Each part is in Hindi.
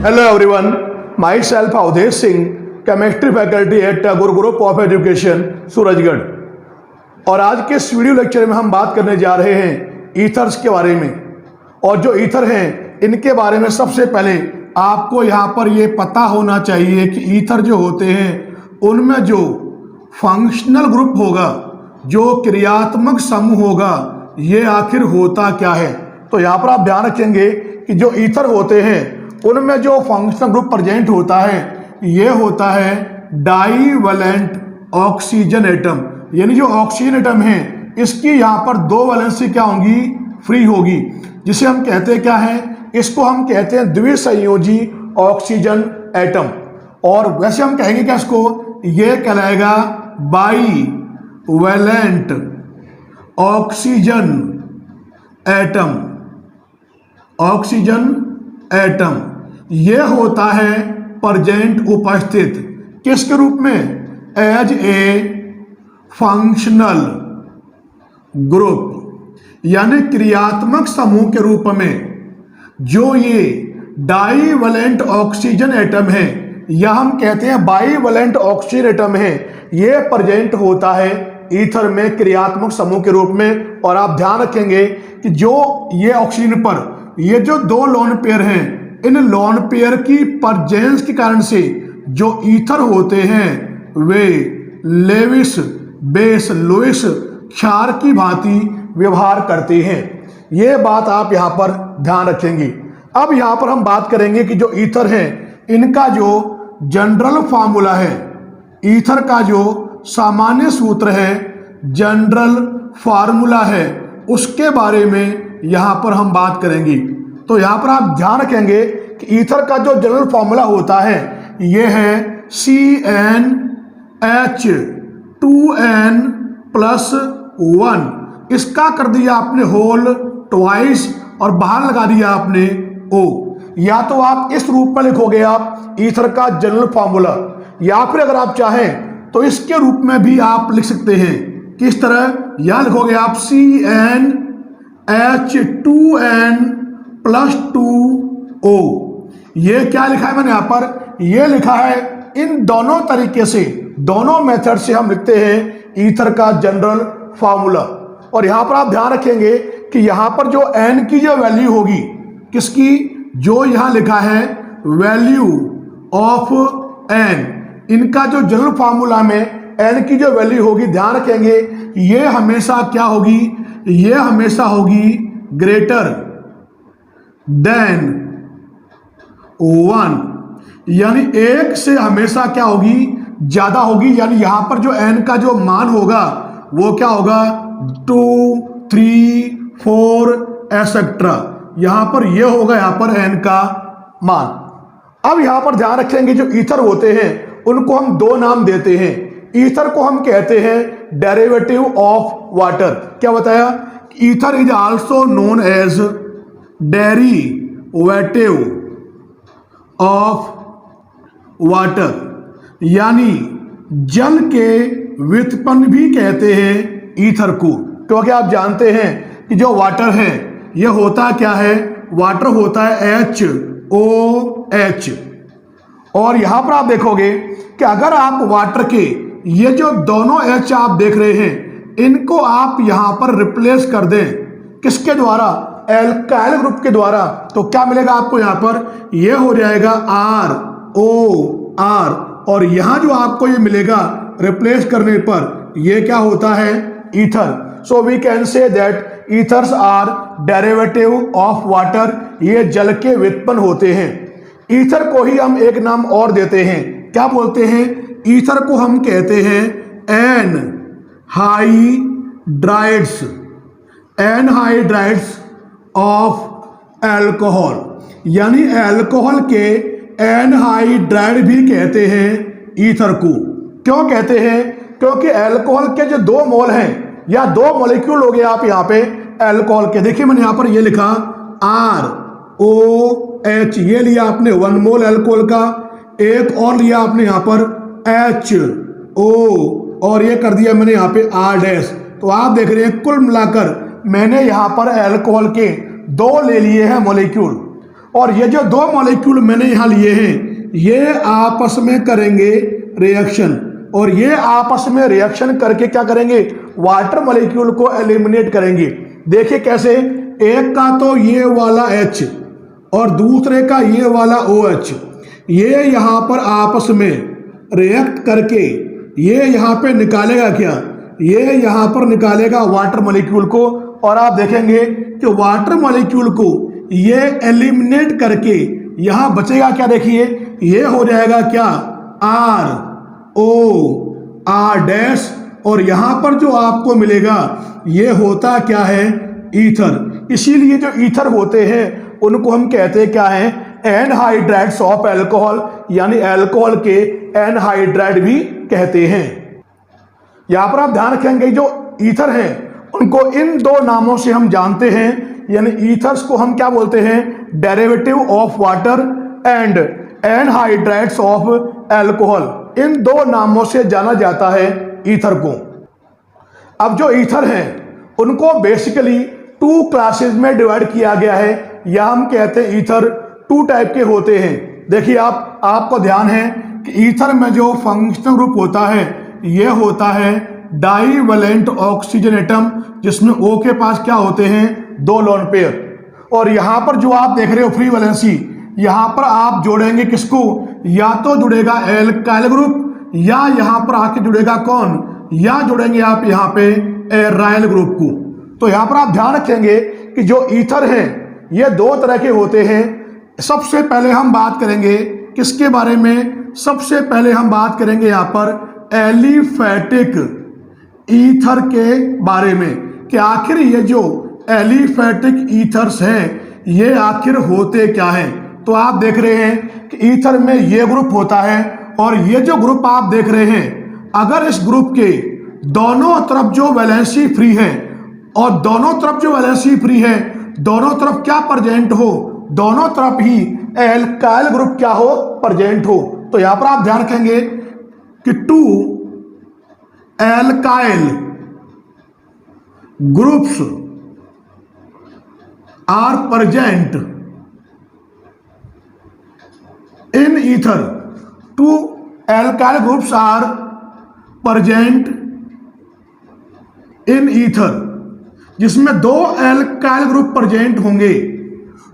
Hello everyone, myself Avdesh Singh, chemistry faculty at Tagore group of education Surajgarh. और आज के इस वीडियो लेक्चर में हम बात करने जा रहे हैं ईथर्स के बारे में। और जो ईथर हैं इनके बारे में सबसे पहले आपको यहाँ पर ये पता होना चाहिए कि ईथर जो होते हैं उनमें जो फंक्शनल ग्रुप होगा, जो क्रियात्मक समूह होगा, ये आखिर होता क्या है। तो यहाँ पर आप ध्यान रखेंगे कि जो ईथर होते हैं उनमें जो फंक्शनल ग्रुप प्रेजेंट होता है ये होता है डाईवैलेंट ऑक्सीजन एटम। यानी जो ऑक्सीजन एटम है इसकी यहाँ पर दो वैलेंसी क्या होंगी, फ्री होगी, जिसे हम कहते हैं क्या है, इसको हम कहते हैं द्विसंयोजी ऑक्सीजन एटम। और वैसे हम कहेंगे क्या इसको, ये कहलाएगा bivalent oxygen atom. Oxygen atom ये होता है प्रेजेंट उपस्थित किसके रूप में, एज ए फंक्शनल ग्रुप, यानी क्रियात्मक समूह के रूप में। जो ये डाईवैलेंट ऑक्सीजन एटम है या हम कहते हैं बाईवैलेंट ऑक्सीजन एटम है, ये प्रेजेंट होता है ईथर में क्रियात्मक समूह के रूप में। और आप ध्यान रखेंगे कि जो ये ऑक्सीजन पर ये जो दो लोन पेयर हैं, इन लोन पेयर की प्रेजेंस के कारण से जो ईथर होते हैं वे लेविस बेस लुईस क्षार की भांति व्यवहार करते हैं। ये बात आप यहाँ पर ध्यान रखेंगे। अब यहाँ पर हम बात करेंगे कि जो ईथर हैं इनका जो जनरल फार्मूला है, ईथर का जो सामान्य सूत्र है, जनरल फार्मूला है, उसके बारे में यहाँ पर हम बात करेंगे। तो यहाँ पर आप ध्यान रखेंगे कि ईथर का जो जनरल फार्मूला होता है ये है CnH2n+1। इसका कर दिया आपने होल ट्वाइस और बाहर लगा दिया आपने O। या तो आप इस रूप में लिखोगे आप ईथर का जनरल फार्मूला, या फिर अगर आप चाहें तो इसके रूप में भी आप लिख सकते हैं। किस तरह, यह लिखोगे आप CnH2n+2O। ये क्या लिखा है मैंने यहाँ पर, ये लिखा है इन दोनों तरीके से, दोनों मेथड से हम लिखते हैं ईथर का जनरल फार्मूला। और यहाँ पर आप ध्यान रखेंगे कि यहाँ पर जो n की जो वैल्यू होगी, किसकी, जो यहाँ लिखा है वैल्यू ऑफ n, इनका जो जनरल फार्मूला में n की जो वैल्यू होगी, ध्यान रखेंगे ये हमेशा क्या होगी, ये हमेशा होगी ग्रेटर देन 1, यानी एक से हमेशा क्या होगी, ज्यादा होगी। यानी यहां पर जो n का जो मान होगा वो क्या होगा, 2, 3, 4 एसेट्रा। यहां पर ये होगा यहाँ पर n का मान। अब यहां पर ध्यान रखेंगे जो ईथर होते हैं उनको हम दो नाम देते हैं। ईथर को हम कहते हैं डेरिवेटिव ऑफ वाटर। क्या बताया, ether is also known as derivative of water, यानी जल के व्युत्पन्न भी कहते हैं ईथर को। क्योंकि आप जानते हैं कि जो वाटर है ये होता क्या है, वाटर होता है HOH। और यहां पर आप देखोगे कि अगर आप वाटर के ये जो दोनों H आप देख रहे हैं इनको आप यहां पर रिप्लेस कर दें, किसके द्वारा, एल्काइल ग्रुप के द्वारा, तो क्या मिलेगा आपको, यहां पर ये हो जाएगा ROR। और यहां जो आपको ये मिलेगा रिप्लेस करने पर ये क्या होता है, ether. So we can say that ethers are derivative of water, ये जल के व्युत्पन्न होते हैं। ईथर को ही हम एक नाम और देते हैं, क्या बोलते हैं, ईथर को हम कहते हैं एनहाइड्राइड्स, एनहाइड्राइड्स ऑफ अल्कोहल, यानी अल्कोहल के एनहाइड्राइड भी कहते हैं ईथर को। क्यों कहते हैं, क्योंकि अल्कोहल के जो दो मोल हैं या दो मॉलिक्यूल हो गए आप यहाँ पे अल्कोहल के, देखिए मैंने यहाँ पर ये लिखा ROH, ये लिया आपने 1 मोल अल्कोहल का, एक और लिया आपने यहाँ पर HO और ये कर दिया मैंने यहाँ पे R'। तो आप देख रहे हैं कुल मिलाकर मैंने यहाँ पर अल्कोहल के 2 ले लिए हैं मॉलिक्यूल। और ये जो दो मॉलिक्यूल मैंने यहाँ लिए हैं ये आपस में करेंगे रिएक्शन, और ये आपस में रिएक्शन करके क्या करेंगे, वाटर मॉलिक्यूल को एलिमिनेट करेंगे। देखिए कैसे, एक का तो ये वाला H और दूसरे का ये वाला OH, ये यहाँ पर आपस में रिएक्ट करके ये यहाँ पे निकालेगा क्या, ये यहाँ पर निकालेगा वाटर मॉलिक्यूल को, और आप देखेंगे कि वाटर मॉलिक्यूल को ये एलिमिनेट करके यहाँ बचेगा क्या, देखिए ये हो जाएगा क्या, R डैश, और यहाँ पर जो आपको मिलेगा ये होता क्या है, ईथर। इसीलिए जो ईथर होते हैं उनको हम कहते हैं क्या है, एनहाइड्राइड्स ऑफ अल्कोहल, यानी अल्कोहल के एनहाइड्राइड भी कहते हैं। यहां पर आप ध्यान रखेंगे जो ईथर हैं उनको इन दो नामों से हम जानते हैं, यानी ईथर्स को हम क्या बोलते हैं, derivative of water and anhydrides of alcohol. इन दो नामों से जाना जाता है ईथर को। अब जो ईथर हैं उनको बेसिकली 2 क्लासेस में डिवाइड किया गया है, या हम कहते हैं ईथर 2 टाइप के होते हैं। देखिए आपको ध्यान है कि ईथर में जो फंक्शनल ग्रुप होता है ये होता है डाईवैलेंट ऑक्सीजन एटम, जिसमें O के पास क्या होते हैं, 2 लोन पेयर। और यहां पर जो आप देख रहे हो फ्री वैलेंसी, यहां पर आप जोड़ेंगे किसको, या तो जुड़ेगा एल्काइल ग्रुप, या यहां पर आके जुड़ेगा कौन, या जुड़ेंगे आप यहां पे एराइल ग्रुप को। तो यहां पर आप ध्यान रखेंगे कि जो ईथर हैं ये 2 तरह के होते हैं। सबसे पहले हम बात करेंगे किसके बारे में, सबसे पहले हम बात करेंगे यहां पर एलिफेटिक ईथर के बारे में, कि आखिर ये जो एलिफेटिक ईथर्स हैं ये आखिर होते क्या हैं। तो आप देख रहे हैं कि ईथर में ये ग्रुप होता है, और ये जो ग्रुप आप देख रहे हैं, अगर इस ग्रुप के दोनों तरफ जो वैलेंसी फ्री है, और दोनों तरफ जो वैलेंसी फ्री है, दोनों तरफ क्या प्रेजेंट हो, दोनों तरफ ही एल्काइल ग्रुप क्या हो, प्रेजेंट हो। तो यहां पर आप ध्यान रखेंगे कि 2 alkyl groups are present in ether, 2 alkyl groups are present in ether, जिसमें 2 एल्काइल ग्रुप प्रेजेंट होंगे,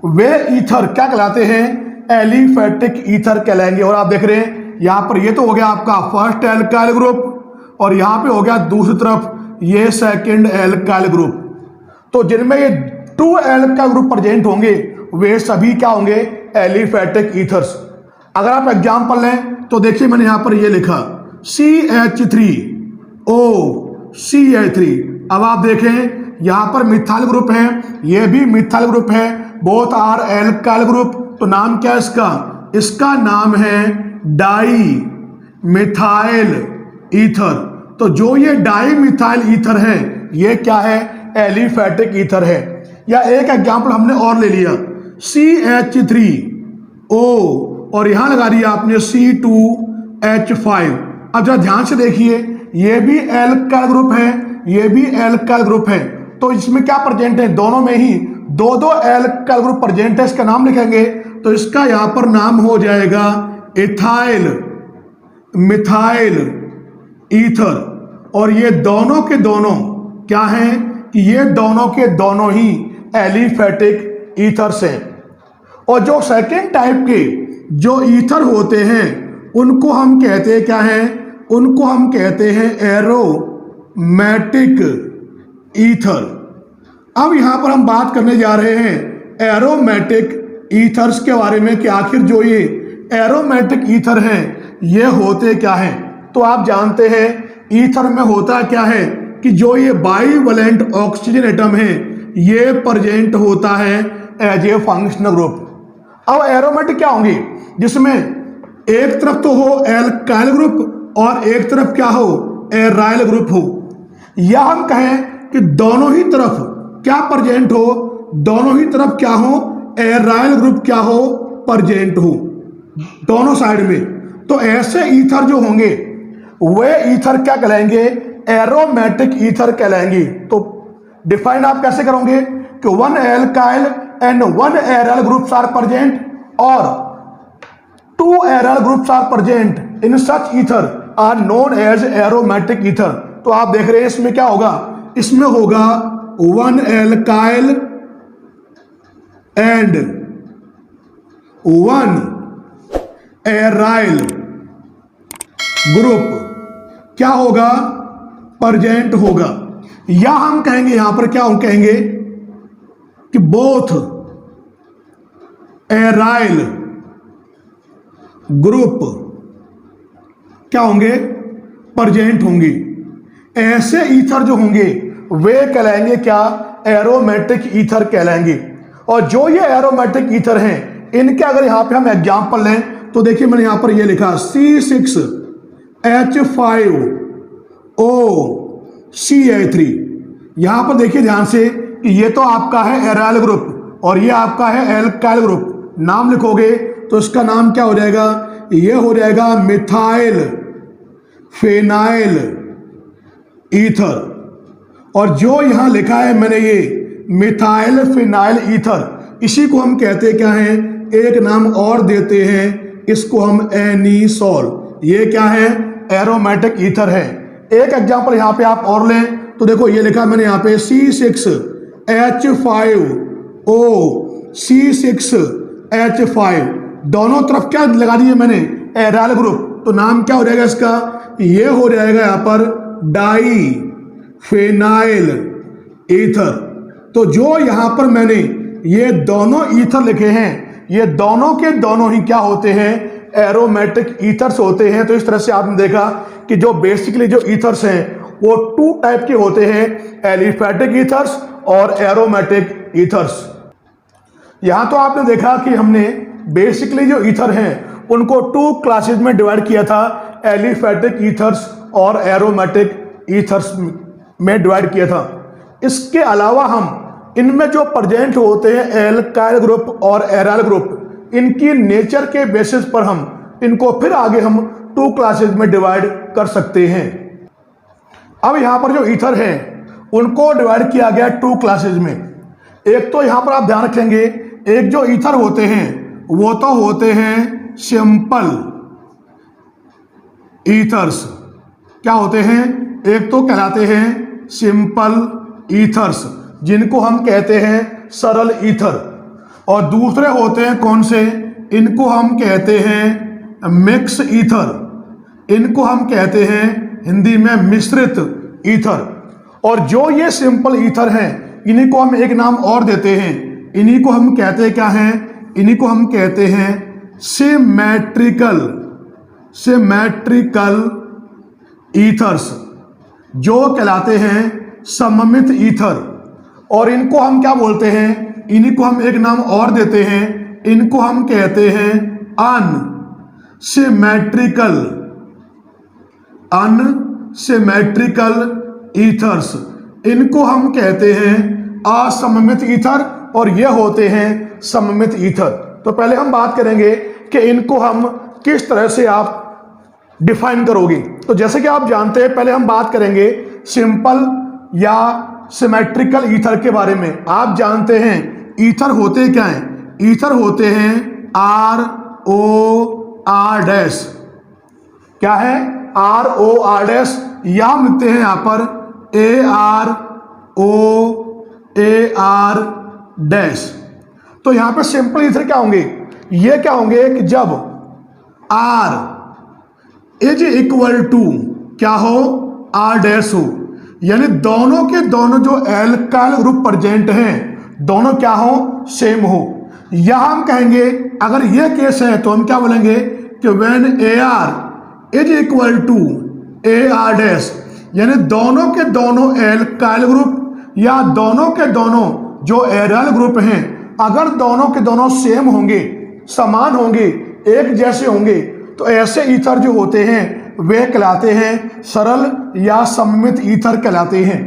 वे ईथर क्या कहलाते हैं, एलिफेटिक ईथर कहलाएंगे। और आप देख रहे हैं यहां पर ये तो हो गया आपका फर्स्ट एल्काइल ग्रुप, और यहां पे हो गया दूसरी तरफ ये सेकंड एल्काइल ग्रुप। तो जिनमें ये 2 एल्काइल ग्रुप प्रेजेंट होंगे वे सभी क्या होंगे, एलिफेटिक ईथर्स। अगर आप एग्जांपल लें तो देखिए मैंने यहां पर ये लिखा CH3O3। अब आप देखें यहां पर मिथाइल ग्रुप है, ये भी मिथाइल ग्रुप है, बोथ आर एल्काइल ग्रुप। तो नाम क्या है इसका, इसका नाम है डाई मिथाइल ईथर। तो जो ये डाई मिथाइल ईथर है ये क्या है, एलिफेटिक ईथर है। या एक एग्जांपल हमने और ले लिया CH3O, और यहां लगा दिया आपने C2H5। अब जरा ध्यान से देखिए ये भी एल्काइल ग्रुप है, ये भी एल्काइल ग्रुप है। तो इसमें क्या प्रेजेंट है, दोनों में ही 2 एल्काइल ग्रुप प्रेजेंट है। इसका नाम लिखेंगे तो इसका यहां पर नाम हो जाएगा इथाइल मिथाइल ईथर। और ये दोनों के दोनों क्या हैं कि ये दोनों के दोनों ही एलिफेटिक ईथर्स हैं। और जो सेकेंड टाइप के जो ईथर होते हैं उनको हम कहते हैं क्या हैं, उनको हम कहते हैं एरोमेटिक ईथर। अब यहां पर हम बात करने जा रहे हैं एरोमेटिक ईथर्स के बारे में कि आखिर जो ये एरोमेटिक ईथर हैं ये होते क्या हैं। तो आप जानते हैं ईथर में होता क्या है कि जो ये बाईवैलेंट ऑक्सीजन एटम है ये प्रेजेंट होता है एज ए फंक्शनल ग्रुप। अब एरोमेटिक क्या होंगे, जिसमें एक तरफ तो हो एल्काइल ग्रुप और एक तरफ क्या हो, एराइल ग्रुप हो, या हम कहें कि दोनों ही तरफ क्या प्रेजेंट हो, दोनों ही तरफ क्या हो, एराइल ग्रुप क्या हो, प्रेजेंट हो दोनों साइड में। तो ऐसे ईथर जो होंगे वे ईथर क्या कहलाएंगे, एरोमेटिक ईथर कहलाएंगे। तो डिफाइन आप कैसे करोगे कि 1 alkyl and one aryl groups are present or two aryl groups are present in such ether are known as aromatic ether। तो आप देख रहे हैं इसमें क्या होगा, इसमें होगा one alkyl and one aryl group क्या होगा, प्रेजेंट होगा। या हम कहेंगे यहां पर क्या हम कहेंगे कि बोथ एराइल ग्रुप क्या होंगे, प्रेजेंट होंगे। ऐसे ईथर जो होंगे वे कहलाएंगे क्या, एरोमेटिक ईथर कहलाएंगे। और जो ये एरोमेटिक ईथर हैं इनके अगर यहां पे हम एग्जांपल लें तो देखिए मैंने यहां पर ये लिखा C6H5OCH3। यहां पर देखिए ध्यान से कि ये तो आपका है एराइल ग्रुप और ये आपका है एल्काइल ग्रुप। नाम लिखोगे तो इसका नाम क्या हो जाएगा, ये हो जाएगा मिथाइल फेनाइल ईथर। और जो यहां लिखा है मैंने ये मिथाइल फिनाइल ईथर, इसी को हम कहते क्या हैं, एक नाम और देते हैं इसको हम एनीसॉल। ये क्या है, एरोमेटिक ईथर है। एक एग्जांपल यहां पे आप और लें तो देखो ये लिखा मैंने यहां पे C6H5OC6H5, दोनों तरफ क्या लगा दिए मैंने, एराइल ग्रुप। तो नाम क्या हो जाएगा इसका, ये हो जाएगा यहां पर डाई फेनाइल ईथर। तो जो यहां पर मैंने ये दोनों ईथर लिखे हैं ये दोनों के दोनों ही क्या होते हैं, एरोमेटिक ईथर्स होते हैं। तो इस तरह से आपने देखा कि जो बेसिकली जो ईथर्स हैं वो टू टाइप के होते हैं, एलिफेटिक ईथर्स और एरोमेटिक ईथर्स। यहां तो आपने देखा कि हमने बेसिकली जो ईथर हैं उनको टू क्लासेस में डिवाइड किया था, एलिफेटिक ईथर्स और एरोमेटिक ईथर्स में डिवाइड किया था। इसके अलावा हम इनमें जो प्रेजेंट होते हैं एल्काइल ग्रुप और एराइल ग्रुप, इनकी नेचर के बेसिस पर हम इनको फिर आगे हम टू क्लासेस में डिवाइड कर सकते हैं। अब यहां पर जो ईथर हैं उनको डिवाइड किया गया टू क्लासेस में। एक तो यहां पर आप ध्यान रखेंगे, एक जो ईथर होते हैं वो तो होते हैं सिंपल ईथर्स। क्या होते हैं, एक तो कहलाते हैं सिंपल ईथर्स जिनको हम कहते हैं सरल ईथर, और दूसरे होते हैं कौन से, इनको हम कहते हैं मिक्स ईथर, इनको हम कहते हैं हिंदी में मिश्रित ईथर। और जो ये सिंपल ईथर हैं इन्हीं को हम एक नाम और देते हैं, इन्हीं को हम कहते हैं क्या हैं, इन्हीं को हम कहते हैं सिमेट्रिकल ईथर्स, जो कहलाते हैं सममित ईथर। और इनको हम क्या बोलते हैं, इन्हीं को हम एक नाम और देते हैं, इनको हम कहते हैं अनसिमेट्रिकल ईथर्स, इनको हम कहते हैं असममित ईथर, और ये होते हैं सममित ईथर। तो पहले हम बात करेंगे कि इनको हम किस तरह से आप डिफाइन करोगे। तो जैसे कि आप जानते हैं, पहले हम बात करेंगे सिंपल या सिमेट्रिकल ईथर के बारे में। आप जानते हैं ईथर होते क्या हैं, ईथर होते हैं ROR डैश। क्या है, ROR डैश, या हम लिखते हैं यहां पर AROAR डैश। तो यहां पर सिंपल ईथर क्या होंगे, ये क्या होंगे कि जब R इज इक्वल टू क्या हो, R डैश हो, यानी दोनों के दोनों जो एल्काइल ग्रुप प्रेजेंट हैं दोनों क्या हो, सेम हो। या हम कहेंगे अगर ये केस है तो हम क्या बोलेंगे कि when AR is equal to AR dash, यानी दोनों के दोनों एल्काइल ग्रुप या दोनों के दोनों जो एराइल ग्रुप हैं अगर दोनों के दोनों सेम होंगे, समान होंगे, एक जैसे होंगे, तो ऐसे ईथर जो होते हैं वे कहलाते हैं सरल या सममित ईथर कहलाते हैं।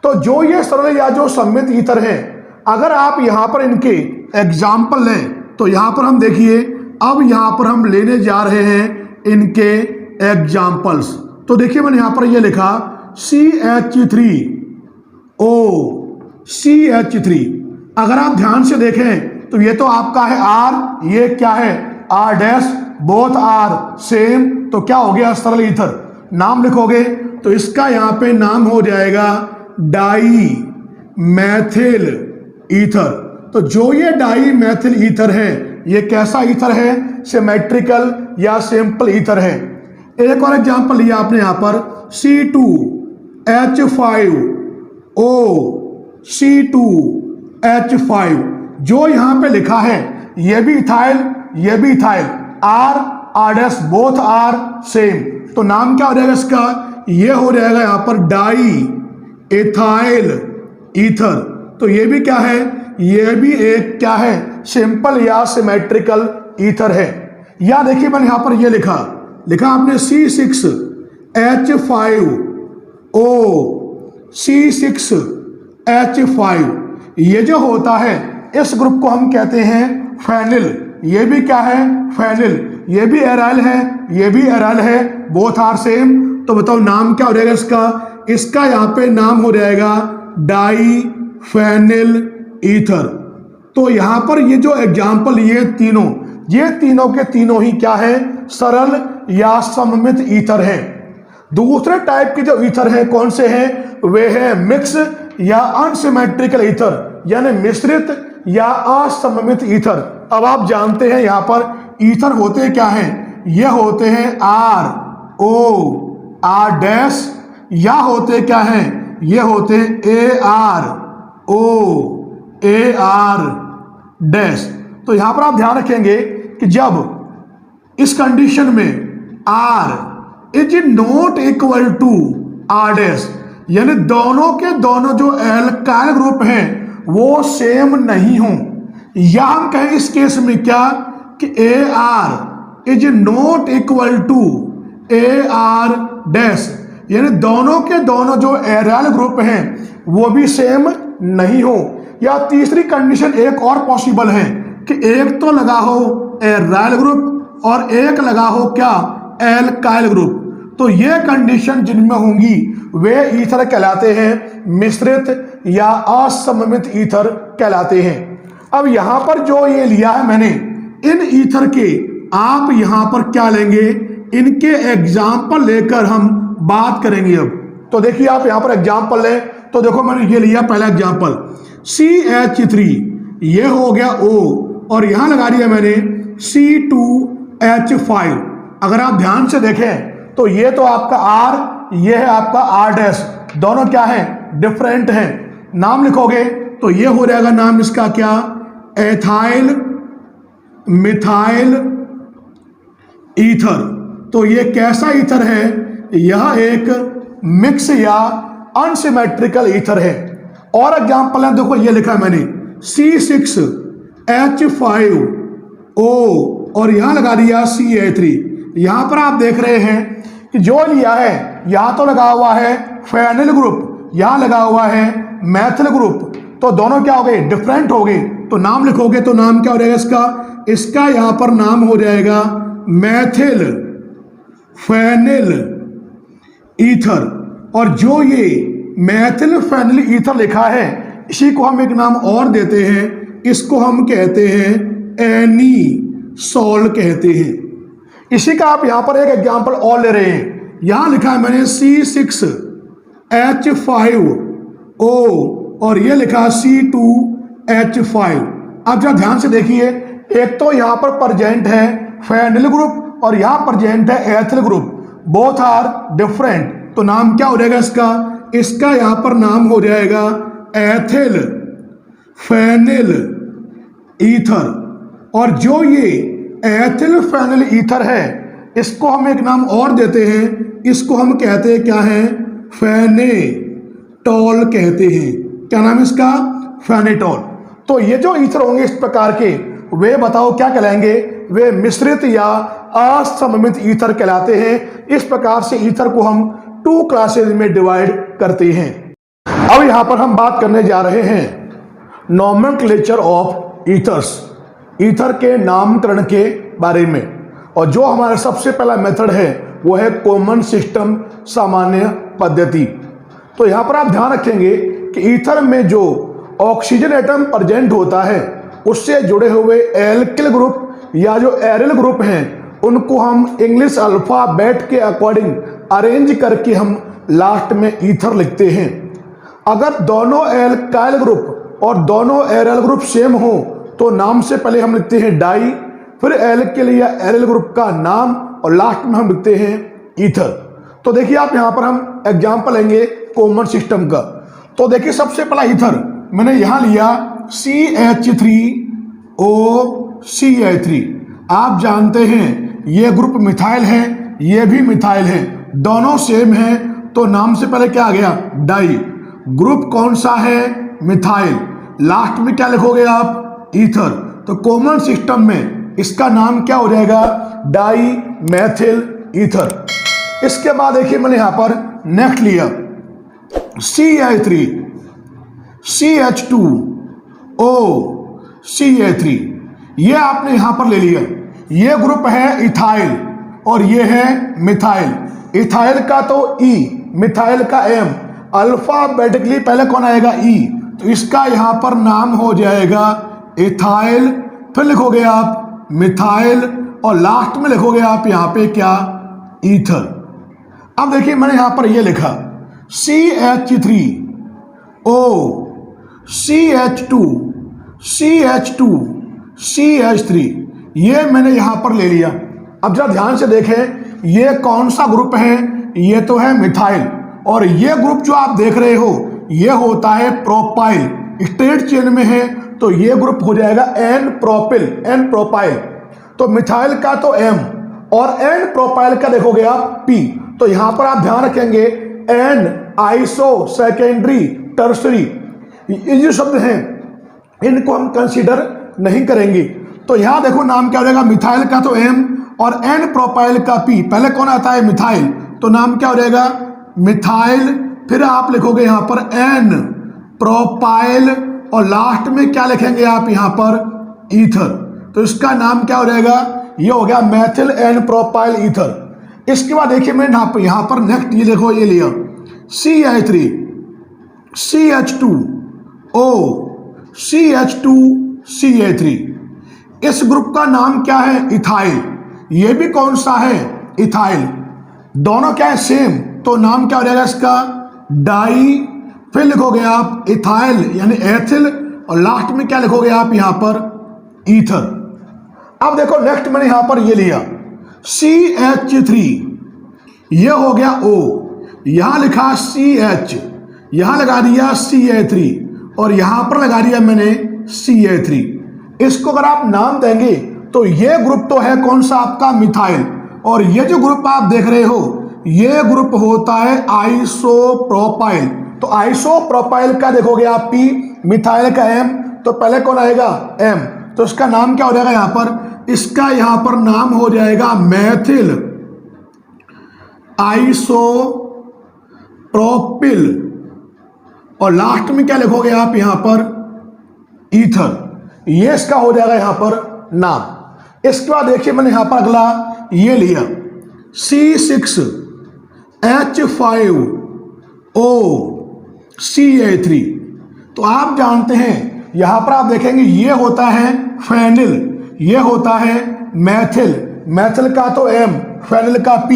तो जो ये सरल या जो सममित ईथर हैं, अगर आप यहां पर इनके एग्जाम्पल लें तो यहां पर हम देखिए, अब यहां पर हम लेने जा रहे हैं इनके एग्जाम्पल्स। तो देखिए मैंने यहां पर ये लिखा CH3OCH3, अगर आप ध्यान से देखें तो ये तो आपका है आर, ये क्या है R dash, both are same, तो क्या हो गया सरल ईथर। नाम लिखोगे तो इसका यहां पे नाम हो जाएगा डाई मैथिल ईथर। तो जो ये डाई मैथिल ईथर है ये कैसा ईथर है, सिमेट्रिकल या सिंपल ईथर है। एक और एग्जांपल लिया आपने यहां पर C2H5O, C2H5, जो यहां पे लिखा है ये भी इथाइल, ये भी ethyl, R R dash both are same, तो नाम क्या हो जाएगा इसका, ये हो जाएगा यहां पर डाई इथाइल ईथर। तो ये भी क्या है, ये भी एक क्या है सिंपल या सिमेट्रिकल ईथर है। या देखिए मैंने यहां पर ये लिखा आपने C6H5O, C6H5, ये जो होता है इस ग्रुप को हम कहते हैं फेनिल। ये भी क्या है फेनिल, ये भी एराइल है, ये भी एराइल है, बोथ आर सेम। तो बताओ नाम क्या हो जाएगा इसका यहां पे नाम हो जाएगा डाई फेनिल ईथर। तो यहां पर ये जो एग्जाम्पल ये तीनों के तीनों ही क्या है सरल या सममित ईथर है। दूसरे टाइप के जो ईथर है कौन से हैं, वे है मिक्स या अनसिमेट्रिकल ईथर, यानी मिश्रित या असममित ईथर। अब आप जानते हैं यहां पर ईथर होते क्या हैं, ये होते हैं आर ओ आर डैश, या होते क्या हैं, ये होते हैं A R O A R dash. तो यहां पर आप ध्यान रखेंगे कि जब इस कंडीशन में R is not equal to R dash, यानी दोनों के दोनों जो एल्काइल ग्रुप हैं वो सेम नहीं हो, या हम कहें इस केस में क्या कि A R is not equal to A R dash, यानी दोनों के दोनों जो एराइल ग्रुप हैं वो भी सेम नहीं हो। या तीसरी कंडीशन एक और पॉसिबल है कि एक तो लगा हो एराइल ग्रुप और एक लगा हो क्या एल्काइल ग्रुप। तो ये कंडीशन जिनमें होंगी वे ईथर कहलाते हैं मिश्रित या असममित ईथर कहलाते हैं। अब यहां पर जो ये लिया है मैंने, इन ईथर के आप यहां पर क्या लेंगे, इनके एग्जाम्पल लेकर हम बात करेंगे। अब तो देखिए आप यहां पर एग्जाम्पल लें तो देखो मैंने ये लिया पहला एग्जाम्पल CH3, ये हो गया O, और यहां लगा दिया मैंने C2H5। अगर आप ध्यान से देखें तो ये तो आपका R, ये है आपका R डैश, दोनों क्या है डिफरेंट हैं। नाम लिखोगे तो ये हो जाएगा नाम इसका क्या, एथाइल मिथाइल ईथर। तो ये कैसा ईथर है, यह एक मिक्स या अनसिमेट्रिकल ईथर है। और एग्जाम्पल है देखो ये लिखा है मैंने C6H5O और यहां लगा दिया CH3। यहां पर आप देख रहे हैं कि जो लिया है यहां तो लगा हुआ है फेनिल ग्रुप, यहां लगा हुआ है मैथिल ग्रुप, तो दोनों क्या हो गए डिफरेंट हो गए। तो नाम लिखोगे तो नाम क्या हो जाएगा इसका यहां पर नाम हो जाएगा मैथिल फेनिल ईथर। और जो ये मैथिल फेनिल ईथर लिखा है इसी को हम एक नाम और देते हैं, इसको हम कहते हैं एनीसॉल कहते हैं। इसी का आप यहां पर एक एग्जांपल और ले रहे हैं, यहां लिखा है मैंने C6H5O और ये लिखा C2H5। अब जरा ध्यान से देखिए, एक तो यहां पर प्रेजेंट है फेनिल ग्रुप और यहां प्रेजेंट है ethyl group, both are different. तो नाम क्या हो जाएगा इसका यहां पर नाम हो जाएगा एथिल फेनिल ईथर। और जो ये एथिल फेनिल ईथर है इसको हम एक नाम और देते हैं, इसको हम कहते हैं क्या है फेनेटॉल कहते हैं। क्या नाम इसका फेनेटॉल। तो ये जो ईथर होंगे इस प्रकार के वे बताओ क्या कहलाएंगे, वे मिश्रित या असममित ईथर कहलाते हैं। इस प्रकार से ईथर को हम 2 क्लासेज में डिवाइड करते हैं। अब यहां पर हम बात करने जा रहे हैं नोमेनक्लेचर ऑफ ईथर्स, ईथर के नामकरण के बारे में। और जो हमारा सबसे पहला मेथड है वो है कॉमन सिस्टम, सामान्य पद्धति। तो यहां पर आप ध्यान रखेंगे कि ईथर में जो ऑक्सीजन एटम प्रेजेंट होता है उससे जुड़े हुए एल्किल ग्रुप या जो एरिल ग्रुप हैं उनको हम इंग्लिश अल्फाबेट के अकॉर्डिंग अरेंज करके हम लास्ट में ईथर लिखते हैं। अगर दोनों एल्काइल ग्रुप और दोनों एरिल ग्रुप सेम हो तो नाम से पहले हम लिखते हैं डाई, फिर एल्किल या एरिल ग्रुप का नाम और लास्ट में हम लिखते हैं ईथर। तो देखिए आप यहां पर हम एग्जांपल लेंगे कॉमन सिस्टम का। तो देखिए सबसे पहला ईथर मैंने यहां लिया CH3OCH3। आप जानते हैं ये ग्रुप मिथाइल है, ये भी मिथाइल है, दोनों सेम है तो नाम से पहले क्या आ गया डाई। ग्रुप कौन सा है मिथाइल, लास्ट में क्या लिखोगे आप ईथर। तो कॉमन सिस्टम में इसका नाम क्या हो जाएगा डाई मैथिल ईथर। इसके बाद देखिए मैंने यहां पर नेक्स्ट लिया CH3CH2OCH3। ये आपने यहां पर ले लिया, ये ग्रुप है इथाइल और ये है मिथाइल। इथाइल का तो E, मिथाइल का M, अल्फाबेटिकली पहले कौन आएगा E, तो इसका यहां पर नाम हो जाएगा इथाइल, फिर लिखोगे आप मिथाइल और लास्ट में लिखोगे आप यहां पे क्या ईथर। अब देखिए मैंने यहां पर ये लिखा CH3OCH2CH2CH3, ये मैंने यहां पर ले लिया। अब जरा ध्यान से देखें ये कौन सा ग्रुप है, ये तो है मिथाइल और ये ग्रुप जो आप देख रहे हो ये होता है प्रोपाइल, स्ट्रेट चेन में है तो ये ग्रुप हो जाएगा एन प्रोपाइल। तो मिथाइल का तो M और एन प्रोपाइल का देखोगे आप P। तो यहां पर आप ध्यान रखेंगे एन आइसो सेकेंडरी टर्सरी, ये जो शब्द हैं इनको हम कंसीडर नहीं करेंगे। तो यहां देखो नाम क्या हो जाएगा मिथाइल का तो M और एन प्रोपाइल का P। पहले कौन आता है मिथाइल, तो नाम क्या हो जाएगा मिथाइल, फिर आप लिखोगे यहां पर एन प्रोपाइल और लास्ट में क्या लिखेंगे आप यहां पर ईथर। तो इसका नाम क्या हो जाएगा, ये हो गया मैथिल एन प्रोपाइल ईथर। इसके बाद देखिए मैं यहां पर नेक्स्ट ये देखो ये लिया CH3CH2OCH2CH3। इस ग्रुप का नाम क्या है इथाइल, ये भी कौन सा है इथाइल, दोनों क्या है सेम, तो नाम क्या हो जाएगा इसका डाई, फिर लिखोगे आप इथाइल यानी एथिल और लास्ट में क्या लिखोगे आप यहां पर ईथर। अब देखो नेक्स्ट मैंने यहां पर ये लिया CH3, ये हो गया O, यहां लिखा CH, यहां लगा दिया CH3 और यहां पर लगा दिया मैंने CH3। इसको अगर आप नाम देंगे तो ये ग्रुप तो है कौन सा आपका मिथाइल और ये जो ग्रुप आप देख रहे हो ये ग्रुप होता है आइसोप्रोपाइल। तो आइसोप्रोपाइल का देखोगे आप P, मिथाइल का M, तो पहले कौन आएगा M, तो इसका नाम क्या हो जाएगा यहां पर, इसका यहां पर नाम हो जाएगा मैथिल आइसोप्रोपिल और लास्ट में क्या लिखोगे आप यहां पर ईथर। ये इसका हो जाएगा यहां पर नाम। इसके बाद देखिए मैंने यहां पर अगला ये लिया C6H5OCH3। तो आप जानते हैं यहां पर आप देखेंगे ये होता है फेनिल, ये होता है मैथिल, मैथिल का तो M, फेनिल का P,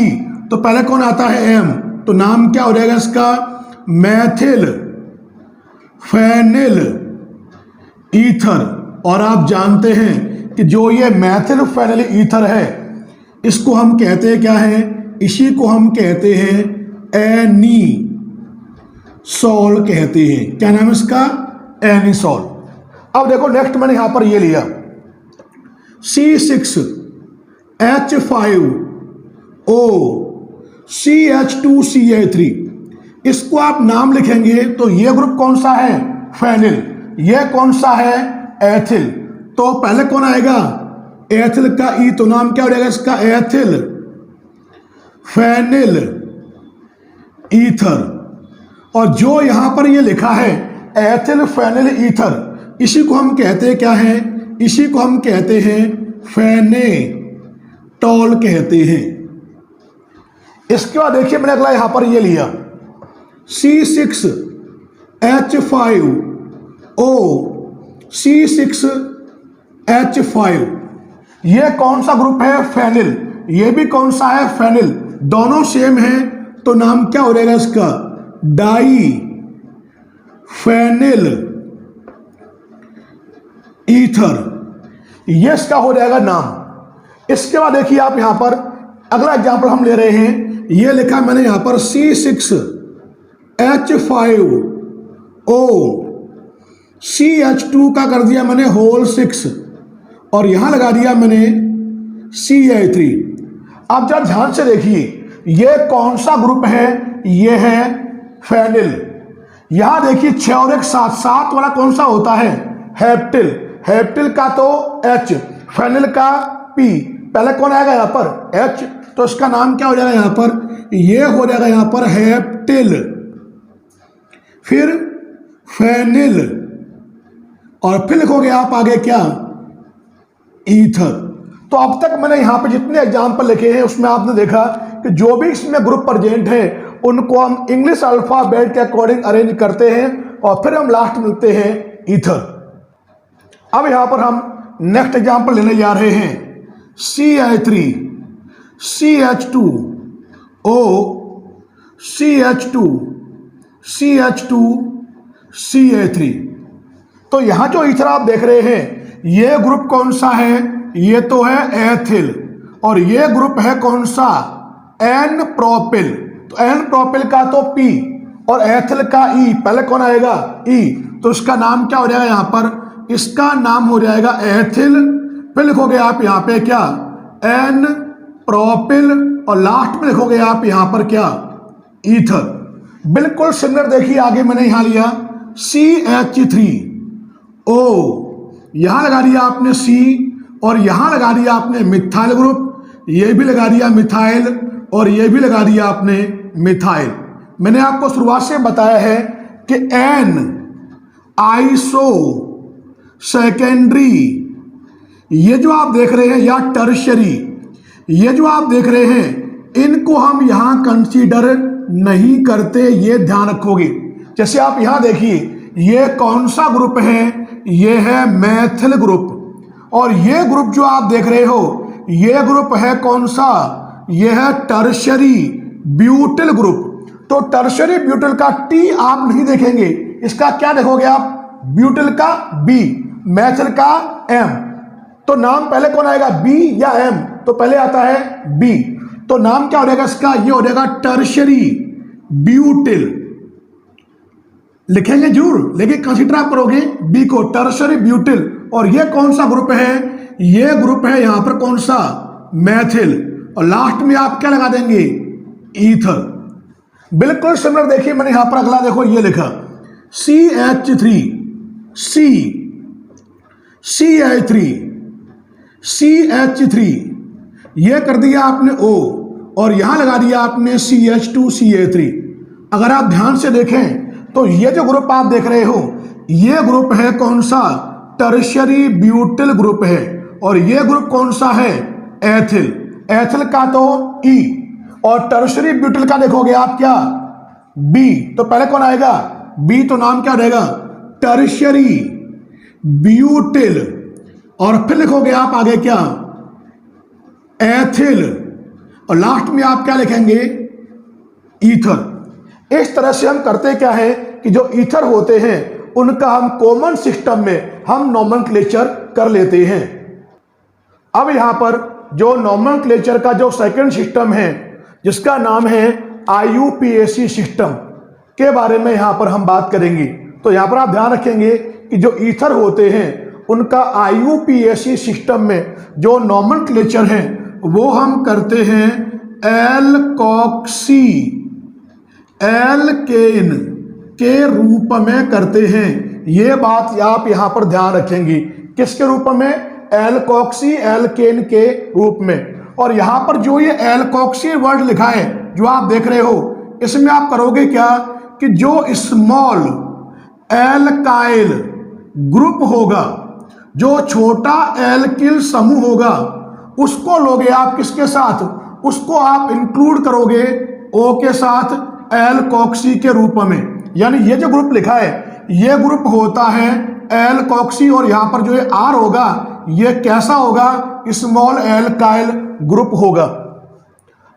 तो पहले कौन आता है M, तो नाम क्या हो जाएगा इसका मैथिल फेनिल ईथर। और आप जानते हैं कि जो ये मैथिल फेनिल ईथर है इसको हम कहते हैं क्या है, इसी को हम कहते हैं एनीसॉल कहते हैं। क्या नाम है इसका एनीसॉल। अब देखो नेक्स्ट मैंने यहां पर ये लिया C6H5OCH2CH3। इसको आप नाम लिखेंगे तो ये ग्रुप कौन सा है फेनिल, ये कौन सा है एथिल, तो पहले कौन आएगा एथिल का ई, तो नाम क्या हो जाएगा इसका एथिल फेनिल ईथर। और जो यहां पर ये लिखा है एथिल फेनिल ईथर, इसी को हम कहते हैं क्या है, इसी को हम कहते हैं फेनेटॉल कहते हैं। इसके बाद देखिए मैंने अगला यहां पर ये लिया C6H5 O6H5, ये कौन सा ग्रुप है? फेनिल। ये भी कौन सा है? फेनिल। दोनों सेम है तो नाम क्या हो जाएगा इसका? डाई फेनिल ईथर, ये इसका हो जाएगा नाम। इसके बाद देखिए आप यहां पर अगला एग्जांपल हम ले रहे हैं, ये लिखा मैंने यहां पर C6H5O, CH2 का कर दिया मैंने होल 6 और यहां लगा दिया मैंने Ci3। अब जरा ध्यान से देखिए ये कौन सा ग्रुप है? ये है फेनिल। यहां देखिए 6 और 1 7, 7 वाला कौन सा होता है? हेप्टिल। हेप्टिल का तो H, फेनिल का P, पहले कौन आएगा यहां पर? H, तो इसका नाम क्या हो जाएगा यहां पर? ये हो जाएगा यहां पर हेप्टिल, फिर फेनिल और फिर लिखोगे आप आगे क्या? ईथर। तो अब तक मैंने यहां पे जितने एग्जाम्पल लिखे हैं उसमें आपने देखा कि जो भी इसमें ग्रुप प्रेजेंट है उनको हम इंग्लिश अल्फाबेट के अकॉर्डिंग अरेंज करते हैं और फिर हम लास्ट मिलते हैं ईथर। अब यहां पर हम नेक्स्ट एग्जाम्पल लेने जा रहे हैं Ci3, CH2O, CH2, CH2, Ca3। तो यहां जो ईथर आप देख रहे हैं ये ग्रुप कौन सा है? ये तो है एथिल और ये ग्रुप है कौन सा? N propyl. तो एन प्रोपिल का तो P और एथिल का E, पहले कौन आएगा? E, तो इसका नाम क्या हो जाएगा यहां पर? इसका नाम हो जाएगा एथिल, फिर लिखोगे आप यहां पे क्या? एन प्रोपिल और लास्ट में लिखोगे आप यहां पर क्या? ईथर। बिल्कुल सिमिलर देखिए आगे मैंने यहां लिया CH3O, यहां लगा दिया आपने C और यहां लगा दिया आपने मिथाइल ग्रुप, ये भी लगा दिया मिथाइल और ये भी लगा दिया आपने मिथाइल। मैंने आपको शुरुआत से बताया है कि N आइसो सेकेंडरी, ये जो आप देख रहे हैं, या टर्शरी, ये जो आप देख रहे हैं, इनको हम यहां कंसीडर नहीं करते, ये ध्यान रखोगे। जैसे आप यहां देखिए ये कौन सा ग्रुप है? ये है मैथिल ग्रुप और ये ग्रुप जो आप देख रहे हो ये ग्रुप है कौन सा? ये है टर्शरी ब्यूटिल ग्रुप। तो टर्शरी ब्यूटिल का T आप नहीं देखेंगे, इसका क्या देखोगे आप? ब्यूटिल का B, मैथिल का M। तो नाम पहले कौन आएगा? B या M? तो पहले आता है B, तो नाम क्या हो जाएगा इसका? ये हो जाएगा टर्शरी ब्यूटिल। लिखेंगे जरूर, लेकिन कंसीडर आप करोगे B को, टर्शरी ब्यूटिल। और ये कौन सा ग्रुप है? ये ग्रुप है यहां पर कौन सा? मैथिल। और लास्ट में आप क्या लगा देंगे? ईथर। बिल्कुल सिमिलर देखिए मैंने यहां पर अगला देखो ये लिखा CH3, C, Ci3, CH3, ये कर दिया आपने O और यहां लगा दिया आपने CH2, Ca3। अगर आप ध्यान से देखें तो ये जो ग्रुप आप देख रहे हो ये ग्रुप है कौन सा? टर्शरी ब्यूटिल ग्रुप है और ये ग्रुप कौन सा है? एथिल। एथिल का तो E और टर्शरी ब्यूटिल का देखोगे आप क्या? B। तो पहले कौन आएगा? B, तो नाम क्या रहेगा? टर्शरी ब्यूटिल और फिर लिखोगे आप आगे क्या? एथिल और लास्ट में आप क्या लिखेंगे? ईथर। इस तरह से हम करते क्या है कि जो ईथर होते हैं उनका हम कॉमन सिस्टम में हम नोमेनक्लेचर कर लेते हैं। अब यहां पर जो नोमेनक्लेचर का जो सेकंड सिस्टम है जिसका नाम है IUPAC सिस्टम के बारे में यहां पर हम बात करेंगे। तो यहां पर आप ध्यान रखेंगे कि जो ईथर होते हैं उनका IUPAC सिस्टम में जो नोमेनक्लेचर है वो हम करते हैं एल्कोक्सी एल्केन के रूप में करते हैं। ये बात आप यहां पर ध्यान रखेंगे, किसके रूप में? एल्कोक्सी एल्केन के रूप में। और यहां पर जो ये एल्कोक्सी वर्ड लिखा है जो आप देख रहे हो, इसमें आप करोगे क्या कि जो स्मॉल एल्काइल ग्रुप होगा, जो छोटा एल्किल समूह होगा, उसको लोगे आप किसके साथ? उसको आप इंक्लूड करोगे O के साथ एल्कोक्सी के रूप में। यानी ये जो ग्रुप लिखा है ये ग्रुप होता है एल्कोक्सी, और यहाँ पर जो ये R होगा ये कैसा होगा, स्मॉल एल्काइल ग्रुप होगा।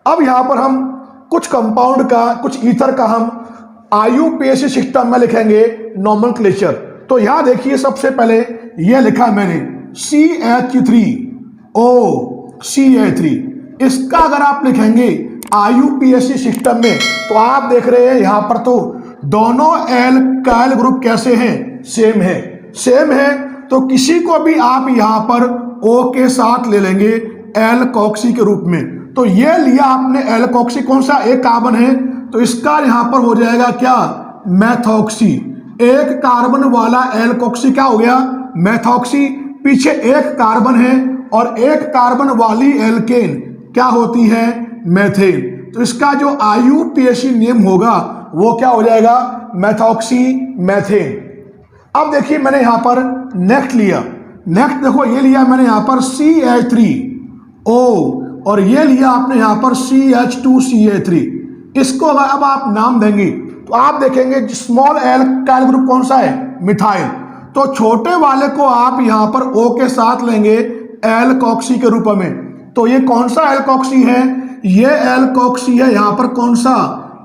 अब यहाँ पर हम कुछ कंपाउंड का, कुछ ईथर का हम IUPAC सिस्टम में लिखेंगे नोमेनक्लेचर। तो यहाँ देखिए सबसे पहले ये लिखा मैंने CH3OCH3। इसका अगर आप लिखेंगे IUPAC सिस्टम में तो आप देख रहे हैं यहाँ पर तो दोनों एल्काइल ग्रुप कैसे हैं, सेम है। तो किसी को भी आप यहाँ पर O के साथ ले लेंगे एल्कोक्सी के रूप में। तो ये लिया आपने एल्कोक्सी, कौन सा, एक कार्बन है, तो इसका यहाँ पर हो जाएगा क्या, मैथोक्सी। एक कार्बन वाला एल्कोक्सी क्या हो गया, मैथोक्सी। पीछे एक कार्बन है और एक कार्बन वाली एल्केन क्या होती है, मेथेन। तो इसका जो IUPAC नेम होगा वो क्या हो जाएगा, मैथोक्सी मेथेन। अब देखिए मैंने यहां पर नेक्स्ट लिया, नेक्स्ट देखो ये लिया मैंने यहां पर CH3O और ये लिया आपने यहां पर CH2CH3। इसको अगर अब आप नाम देंगे तो आप देखेंगे स्मॉल एल्काइल ग्रुप कौन सा है, मिथाइल। तो छोटे वाले को आप यहां पर O के साथ लेंगे एल्कोक्सी के रूप में। तो ये कौन सा एल्कोक्सी है, ये एल्कोक्सी है यहां पर कौन सा,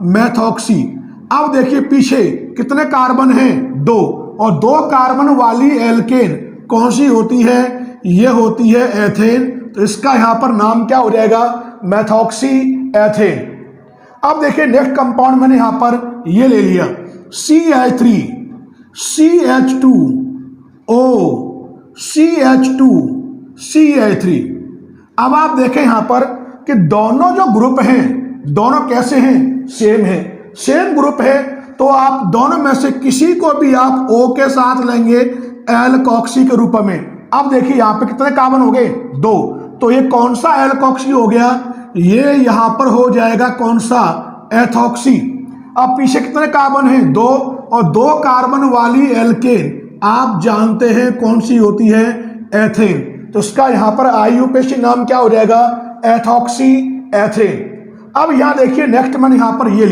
मैथोक्सी। अब देखिए पीछे कितने कार्बन हैं, 2, और 2 कार्बन वाली एल्केन कौन सी होती है, ये होती है एथेन। तो इसका यहां पर नाम क्या हो जाएगा, मैथोक्सी एथेन। अब देखिए नेक्स्ट कंपाउंड मैंने यहां पर ये ले लिया CH3CH2O CH2CH3। अब आप देखें यहां पर कि दोनों जो ग्रुप हैं दोनों कैसे हैं, सेम ग्रुप है। तो आप दोनों में से किसी को भी आप O के साथ लेंगे एल्कोक्सी के रूप में। अब देखिए यहां पे कितने कार्बन हो गए, 2। तो ये कौन सा एल्कोक्सी हो गया, ये यहां पर हो जाएगा कौन सा, एथोक्सी। अब पीछे कितने कार्बन हैं, 2, और 2 कार्बन वाली एल्केन आप जानते हैं कौन सी होती है, एथेन। तो इसका यहां पर IUPAC नाम क्या हो जाएगा, एथोक्सी एथेन। अब यहां देखिए नेक्स्ट मैंने यहां पर ये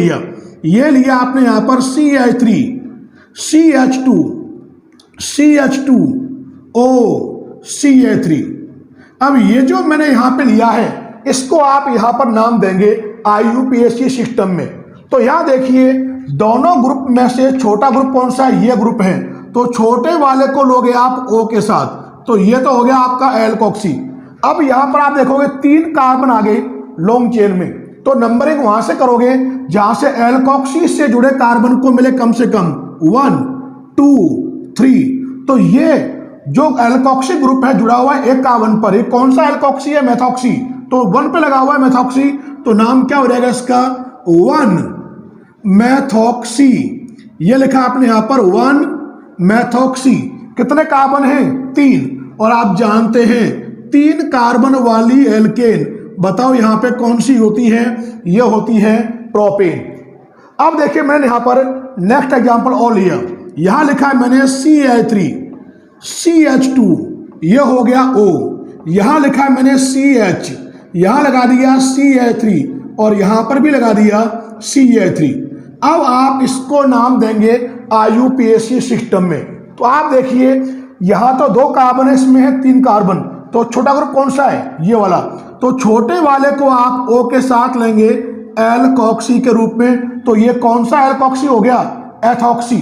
लिया आपने यहां पर CH2CH2O CH3। अब ये जो मैंने यहां पे लिया है इसको आप यहां पर नाम देंगे IUPAC सिस्टम में। तो यहां देखिए दोनों ग्रुप में से छोटा ग्रुप कौन सा है, ये ग्रुप है। तो छोटे वाले को लोगे आप O के साथ, तो ये तो हो गया आपका एल्कोक्सी। अब यहां पर आप देखोगे 3 कार्बन आ गए लॉन्ग चेन में, तो नंबरिंग वहां से करोगे जहां से एल्कोक्सी से जुड़े कार्बन को मिले कम से कम 1 2 3। तो ये जो एल्कोक्सी ग्रुप है जुड़ा हुआ है एक कार्बन पर, ये कौन सा एल्कोक्सी है, मैथोक्सी। तो 1 पे लगा हुआ है मैथोक्सी, तो नाम क्या हो जाएगा इसका, 1 मैथोक्सी। ये लिखा आपने यहां पर 1 मैथोक्सी। कितने कार्बन हैं, 3, और आप जानते हैं 3 कार्बन वाली एल्केन बताओ यहां पे कौन सी होती है, ये होती है प्रोपेन। अब देखिए मैंने यहां पर नेक्स्ट एग्जांपल और लिया, यहां लिखा है मैंने CH3CH2, ये हो गया O। यहां लिखा है मैंने CH, यहां लगा दिया CH3 और यहां पर भी लगा दिया CH3। अब आप इसको नाम देंगे IUPAC सिस्टम में। तो आप देखिए यहां तो 2 कार्बन है, इसमें है 3 कार्बन। तो छोटा ग्रुप कौन सा है, ये वाला। तो छोटे वाले को आप O के साथ लेंगे एल्कोक्सी के रूप में। तो ये कौन सा एल्कोक्सी हो गया, एथोक्सी।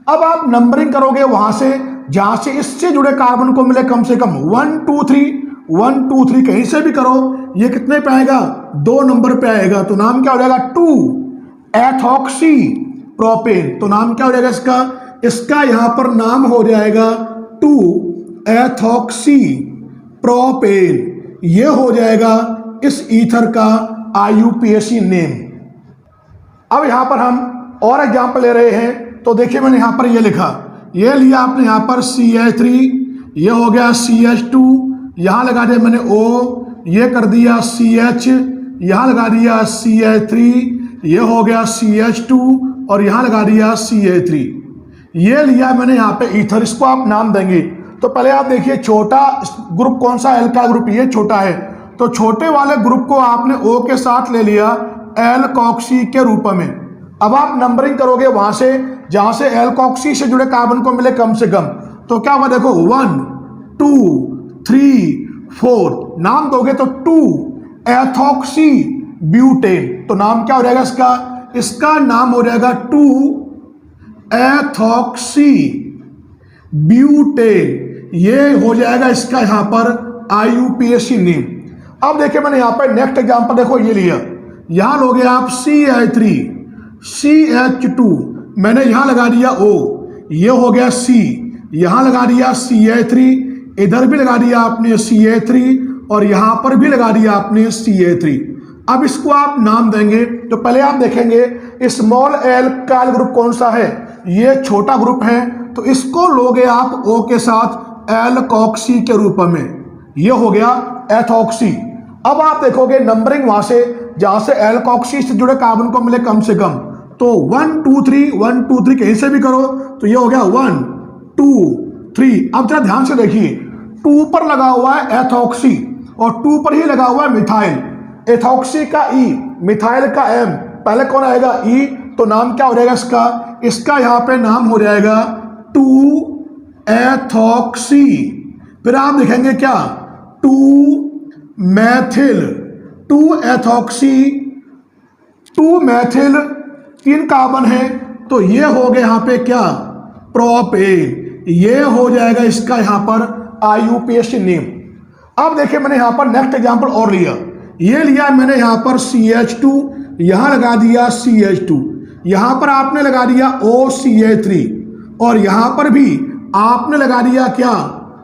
अब आप नंबरिंग करोगे वहां से जहां से इससे जुड़े कार्बन को मिले कम से कम 1 2 3 1 2 3, कहीं से भी करो ये कितने पे आएगा, 2 नंबर पे आएगा। तो नाम क्या हो जाएगा, 2 एथोक्सी प्रोपेन। तो नाम क्या हो जाएगा इसका यहां पर नाम हो जाएगा 2 एथोक्सी प्रोपेन। ये हो जाएगा इस ईथर का IUPAC नेम। अब यहां पर हम और एग्जांपल ले रहे हैं। तो देखिए मैंने यहां पर ये लिखा, ये लिया आपने यहां पर CH3, ये हो गया CH2, यहां लगा दिया मैंने O, ये कर दिया CH, यहां लगा दिया CH3, ये हो गया CH2 और यहां लगा दिया CH3। ये लिया मैंने यहां पे ईथर, इसको आप नाम देंगे। तो पहले आप देखिए छोटा ग्रुप कौन सा, एल्काइल ग्रुप, ये छोटा है। तो छोटे वाले ग्रुप को आपने O के साथ ले लिया एल्कोक्सी के रूप में। अब आप नंबरिंग करोगे वहां से जहां से एल्कोक्सी से जुड़े कार्बन को मिले कम से कम, तो क्या होगा देखो 1 2 3 4, नाम दोगे तो 2 एथॉक्सी ब्यूटेन, तो नाम क्या हो जाएगा इसका नाम हो जाएगा 2 एथॉक्सी ब्यूटेन, ये हो जाएगा इसका यहां पर IUPAC नेम। अब देखिए मैंने यहां पर नेक्स्ट एग्जांपल देखो ये लिया, यहां लोगे आप CH3 CH2, मैंने यहां लगा दिया O, ये हो गया C, यहां लगा दिया CH3, इधर भी लगा दिया आपने CH3 और यहां पर भी लगा दिया आपने CH3। अब इसको आप नाम देंगे तो पहले आप देखेंगे स्मॉल एल्काइल ग्रुप कौन सा है, ये छोटा ग्रुप है, तो इसको लोगे आप O के साथ एल्कोक्सी के रूप में, ये हो गया एथॉक्सी। अब आप देखोगे नंबरिंग वहां से जहां से एल्कोक्सी से जुड़े कार्बन को मिले कम से कम, तो 1 2 3 1 2 3 कहीं से भी करो तो ये हो गया 1 2 3। अब जरा ध्यान से देखिए 2 पर लगा हुआ है एथॉक्सी और 2 पर ही लगा हुआ है मिथाइल, एथॉक्सी का E, मिथाइल का M, पहले कौन आएगा E, तो नाम क्या हो जाएगा इसका यहां पे नाम हो जाएगा 2 एथॉक्सी। फिर आप देखेंगे क्या 2 मैथिल, 2 एथॉक्सी 2 मैथिल 3 कार्बन है, तो ये हो गया यहां पे क्या प्रोपेन, ये हो जाएगा इसका यहां पर IUPAC नेम। अब देखिए मैंने यहां पर नेक्स्ट एग्जांपल और लिया, ये लिया मैंने यहां पर CH2, यहां लगा दिया CH2, यहां पर आपने लगा दिया OCH3 और यहां पर भी आपने लगा दिया क्या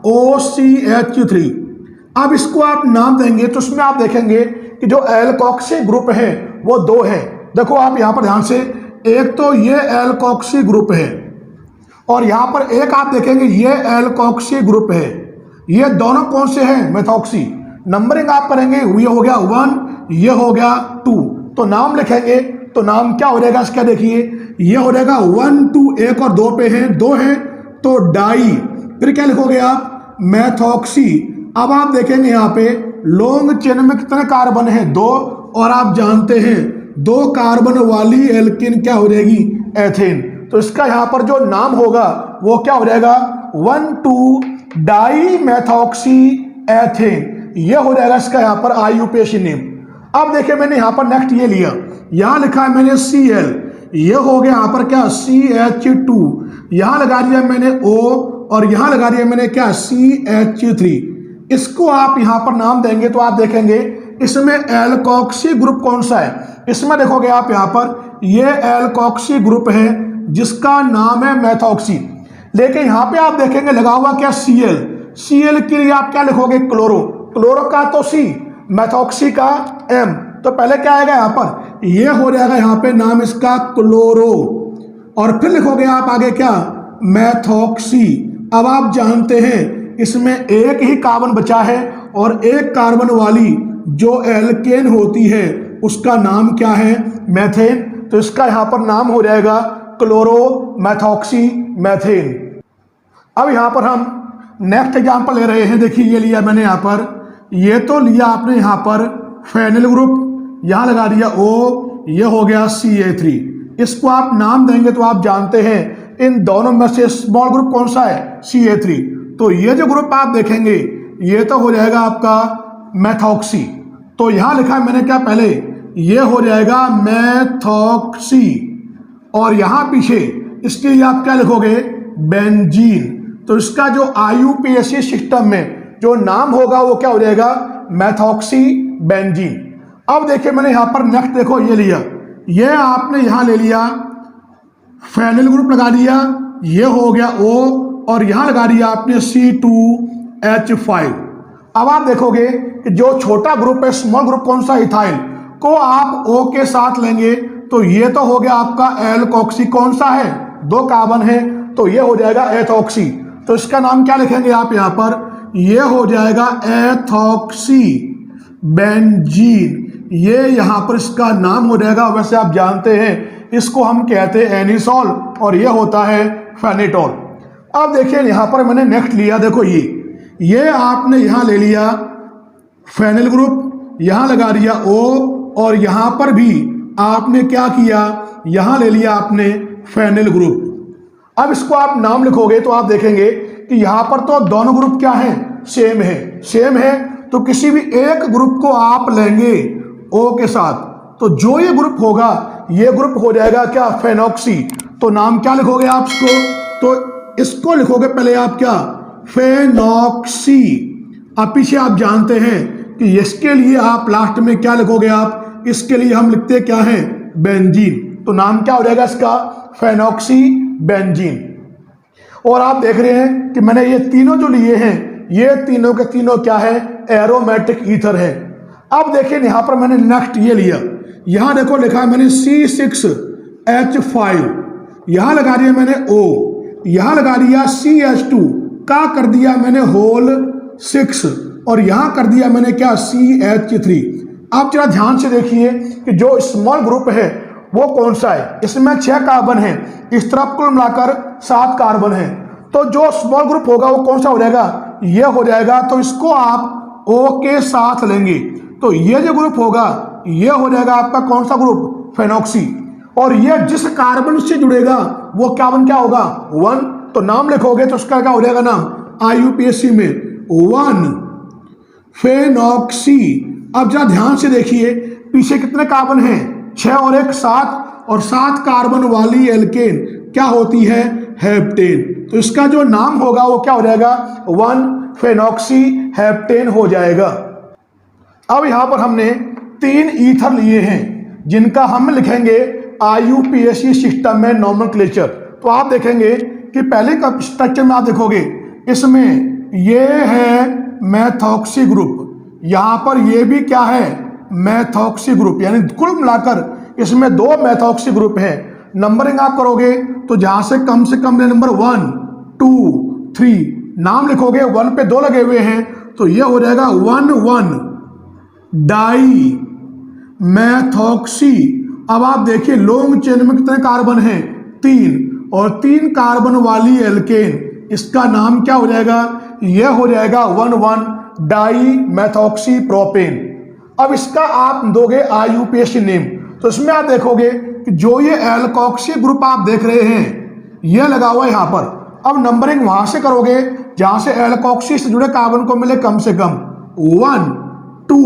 OCH3। अब इसको आप नाम देंगे तो उसमें आप देखेंगे कि जो एल्कोक्सी ग्रुप है वो 2 है। देखो आप यहां पर ध्यान से, एक तो ये एल्कोक्सी ग्रुप है और यहां पर एक आप देखेंगे ये एल्कोक्सी ग्रुप है, ये दोनों कौन से हैं मेथॉक्सी। नंबरिंग आप करेंगे, ये हो गया 1, ये हो गया 2, तो नाम लिखेंगे तो नाम क्या हो जाएगा इसका, देखिए ये हो जाएगा 1 2 1 और 2 पे है, 2 है तो डाई, फिर क्या लिखोगे आप मैथॉक्सी। अब आप देखेंगे यहाँ पे लॉन्ग चेन में कितने कार्बन है 2, और आप जानते हैं 2 कार्बन वाली एल्किन क्या हो जाएगी एथेन, तो इसका यहाँ पर जो नाम होगा वो क्या हो जाएगा 1 2 डाई मैथॉक्सी एथेन, ये हो जाएगा इसका यहाँ पर IUPAC नेम। अब देखिए मैंने यहाँ पर नेक्स्ट ये लिया, यहाँ लिखा है मैंने Cl, ये हो गया यहाँ पर क्या CH2, यहाँ लगा दिया मैंने O और यहाँ लगा दिया मैंने क्या CH3। इसको आप यहाँ पर नाम देंगे तो आप देखेंगे इसमें एल्कोक्सी ग्रुप कौन सा है, इसमें देखोगे आप यहाँ पर ये एल्कोक्सी ग्रुप है जिसका नाम है मैथॉक्सी, लेकिन यहाँ पे आप देखेंगे लगा हुआ क्या Cl के लिए आप क्या लिखोगे क्लोरो का तो C, मैथॉक्सी का M, तो पहले क्या आएगा यहाँ पर ये हो जाएगा यहाँ पे नाम इसका क्लोरो, और फिर लिखोगे आप आगे क्या मैथॉक्सी। अब आप जानते हैं इसमें एक ही कार्बन बचा है और एक कार्बन वाली जो एल्केन होती है उसका नाम क्या है मैथेन, तो इसका यहाँ पर नाम हो जाएगा क्लोरो मैथॉक्सी मैथेन। अब यहाँ पर हम नेक्स्ट एग्जांपल ले रहे हैं, देखिए ये लिया मैंने यहाँ पर, ये तो लिया आपने यहाँ पर फेनिल ग्रुप, यहाँ लगा दिया O, ये हो गया CH3। इसको आप नाम देंगे तो आप जानते हैं इन दोनों में से स्मॉल ग्रुप कौन सा है CH3, तो ये जो ग्रुप आप देखेंगे ये तो हो जाएगा आपका मैथॉक्सी, तो यहाँ लिखा है मैंने क्या पहले, ये हो जाएगा मैथॉक्सी और यहाँ पीछे इसके लिए आप क्या लिखोगे बेंजीन, तो इसका जो IUPAC सिस्टम में जो नाम होगा वो क्या हो जाएगा मैथॉक्सी बेंजीन। अब देखिए मैंने यहाँ पर नेक्स्ट देखो ये लिया, ये आपने यहाँ ले लिया फेनिल ग्रुप लगा दिया, ये हो गया O और यहाँ लगा दिया आपने C2H5। अब आप देखोगे कि जो छोटा ग्रुप है स्मॉल ग्रुप कौन सा इथाइल को आप O के साथ लेंगे तो ये तो हो गया आपका एल्कोक्सी, कौन सा है 2 कार्बन है तो ये हो जाएगा एथॉक्सी, तो इसका नाम क्या लिखेंगे आप यहाँ पर, ये हो जाएगा एथॉक्सी बेंजीन, ये यहाँ पर इसका नाम हो जाएगा। वैसे आप जानते हैं इसको हम कहते हैं एनिसॉल और ये होता है फेनिटॉल। अब देखिए यहाँ पर मैंने नेक्स्ट लिया, देखो ये आपने यहाँ ले लिया फेनिल ग्रुप, यहाँ लगा दिया O और यहाँ पर भी आपने क्या किया, यहां ले लिया आपने फेनिल ग्रुप। अब इसको आप नाम लिखोगे तो आप देखेंगे कि यहां पर तो दोनों ग्रुप क्या हैं, सेम है। तो किसी भी एक ग्रुप को आप लेंगे O के साथ, तो जो ये ग्रुप होगा ये ग्रुप हो जाएगा क्या, फेनॉक्सी। तो नाम क्या लिखोगे आप इसको, तो इसको लिखोगे पहले आप क्या, फेनॉक्सी। अब पीछे आप जानते हैं कि इसके लिए आप लास्ट में क्या लिखोगे, आप इसके लिए हम लिखते क्या है, बेंजीन। तो नाम क्या हो जाएगा इसका, फेनॉक्सी बेंजीन। और आप देख रहे हैं कि मैंने ये तीनों जो लिए हैं, ये तीनों के तीनों क्या है, एरोमेटिक ईथर है। अब देखिए यहां पर मैंने नेक्स्ट ये लिया, यहां देखो लिखा है मैंने C6H5, यहां लगा दिया मैंने O, यहां लगा दिया CH2 का कर दिया मैंने होल 6, और यहां कर दिया मैंने क्या, CH3। आप जरा ध्यान से देखिए कि जो स्मॉल ग्रुप है वो कौन सा है, इसमें 6 कार्बन है, इस तरफ कुल मिलाकर 7 कार्बन है। तो जो स्मॉल ग्रुप होगा वो कौन सा हो जाएगा, ये हो जाएगा। तो इसको आप O के साथ लेंगे, तो ये जो ग्रुप होगा ये हो जाएगा आपका कौन सा ग्रुप, फेनॉक्सी। और ये जिस कार्बन से जुड़ेगा वो कार्बन क्या होगा, 1। तो नाम लिखोगे तो उसका क्या हो जाएगा नाम, IUPAC में 1 फेनॉक्सी। अब जरा ध्यान से देखिए पीछे कितने कार्बन हैं, 6 और 1 7, और 7 कार्बन वाली एल्केन क्या होती है, हेप्टेन। तो इसका जो नाम होगा वो क्या हो जाएगा, 1 फेनॉक्सी हेप्टेन हो जाएगा। अब यहां पर हमने 3 ईथर लिए हैं जिनका हम लिखेंगे IUPAC सिस्टम में नॉमेनक्लेचर। तो आप देखेंगे कि पहले का स्ट्रक्चर में आप देखोगे इसमें ये है मेथॉक्सी ग्रुप, यहां पर ये भी क्या है, मेथॉक्सी ग्रुप, यानी कुल मिलाकर इसमें 2 मेथॉक्सी ग्रुप है। नंबरिंग आप करोगे तो जहां से कम नंबर 1 2 3 नाम लिखोगे, 1 पे 2 लगे हुए हैं तो ये हो जाएगा 1 डाई मैथॉक्सी। अब आप देखिए लॉन्ग चेन में कितने कार्बन हैं, 3, और 3 कार्बन वाली एल्केन, इसका नाम क्या हो जाएगा, यह हो जाएगा 1 डाई मैथॉक्सी प्रोपेन। अब इसका आप दोगे IUPAC नेम, तो इसमें आप देखोगे कि जो ये एल्कोक्सी ग्रुप आप देख रहे हैं यह लगा हुआ है यहां पर। अब नंबरिंग वहां से करोगे जहां से एल्कोक्सी से जुड़े कार्बन को मिले कम से कम 1 2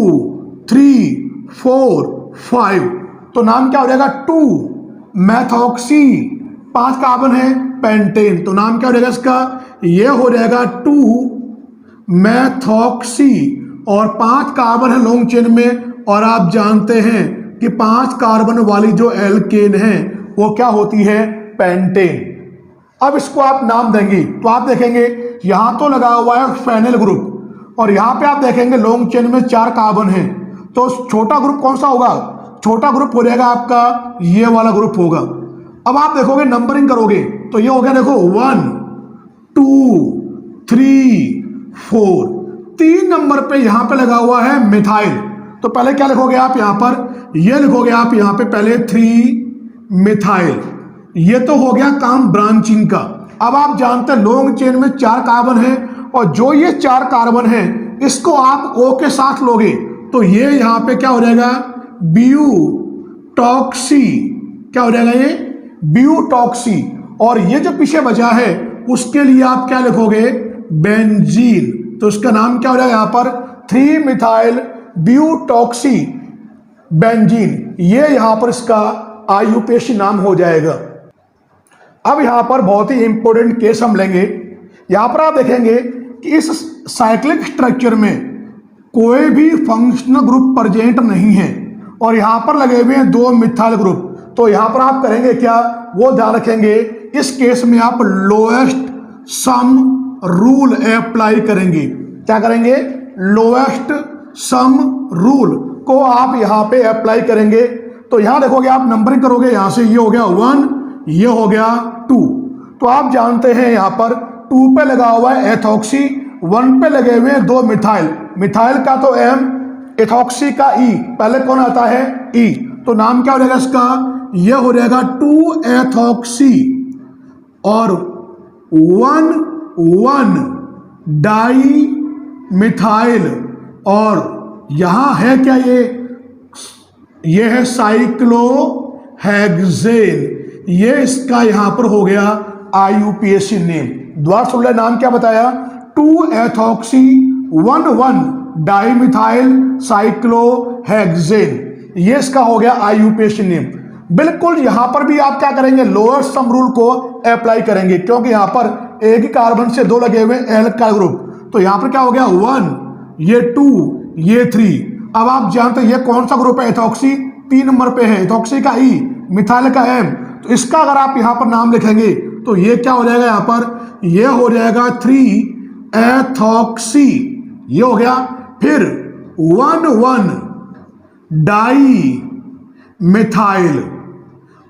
3 4 5। तो नाम क्या हो जाएगा, 2 मैथॉक्सी। 5 कार्बन है, पेंटेन। तो नाम क्या हो जाएगा इसका, ये हो जाएगा 2 मैथॉक्सी। और 5 कार्बन है लॉन्ग चेन में, और आप जानते हैं कि 5 कार्बन वाली जो एल्केन है वो क्या होती है, पेंटेन। अब इसको आप नाम देंगे तो आप देखेंगे यहां तो लगा हुआ है फेनिल ग्रुप, और यहां पे आप देखेंगे लॉन्ग चेन में 4 कार्बन है। तो छोटा ग्रुप कौन सा होगा, छोटा ग्रुप हो जाएगा आपका ये वाला ग्रुप होगा। अब आप देखोगे नंबरिंग करोगे तो ये हो गया, देखो 1 2 3 4, 3 नंबर पे यहां पे लगा हुआ है मिथाइल। तो पहले क्या लिखोगे आप यहां पर, ये लिखोगे आप यहां पे पहले 3 मिथाइल। ये तो हो गया काम ब्रांचिंग का। अब आप जानते हैं लॉन्ग चेन में 4 कार्बन है, और जो ये 4 कार्बन है इसको आप O के साथ लोगे तो ये यहां पे क्या हो जाएगा, ब्यूटॉक्सी। क्या हो जाएगा ये, ब्यूटॉक्सी। और ये जो पीछे बचा है उसके लिए आप क्या लिखोगे, बेंजीन। तो इसका नाम क्या हो जाएगा यहां पर, 3 मिथाइल ब्यूटॉक्सी बेंजीन। ये यहां पर इसका IUPAC नाम हो जाएगा। अब यहां पर बहुत ही इंपॉर्टेंट केस हम लेंगे। यहां पर आप देखेंगे कि इस साइक्लिक स्ट्रक्चर में कोई भी फंक्शनल ग्रुप प्रेजेंट नहीं है, और यहां पर लगे हुए हैं 2 मिथाइल ग्रुप। तो यहां पर आप करेंगे क्या, वो ध्यान रखेंगे इस केस में आप लोएस्ट सम रूल अप्लाई करेंगे। क्या करेंगे, लोएस्ट सम रूल को आप यहां पे अप्लाई करेंगे। तो यहां देखोगे आप नंबरिंग करोगे, यहां से ये हो गया 1, ये हो गया 2। तो आप जानते हैं यहां पर 2 पे लगा हुआ है एथॉक्सी, 1 पे लगे हुए हैं 2 मिथाइल। मिथाइल का तो M, एथॉक्सी का E, पहले कौन आता है, E। तो नाम क्या हो जाएगा इसका, यह हो जाएगा 2 एथॉक्सी और 1 डाई मिथाइल। और यहां है क्या, ये ये है साइक्लोहेक्सेन, ये इसका यहां पर हो गया IUPAC नेम। द्वारा सुन नाम क्या बताया, 2-एथॉक्सी-1,1 डाइमिथाइल साइक्लोहेक्सेन, ये इसका हो गया IUPAC नेम। बिल्कुल यहां पर भी आप क्या करेंगे, लोअर सम रूल को अप्लाई करेंगे, क्योंकि यहां पर एक ही कार्बन से दो लगे हुए एल्काइल ग्रुप। तो यहां पर क्या हो गया 1, ये 2, ये 3। अब आप जानते हैं ये कौन सा ग्रुप है, एथॉक्सी 3 नंबर पे है, एथॉक्सी का E, मिथाइल का M। तो इसका अगर आप यहां पर नाम लिखेंगे तो ये क्या हो जाएगा, यहां पर ये हो जाएगा 3-एथॉक्सी, ये हो गया। फिर 1,1 डाई मिथाइल,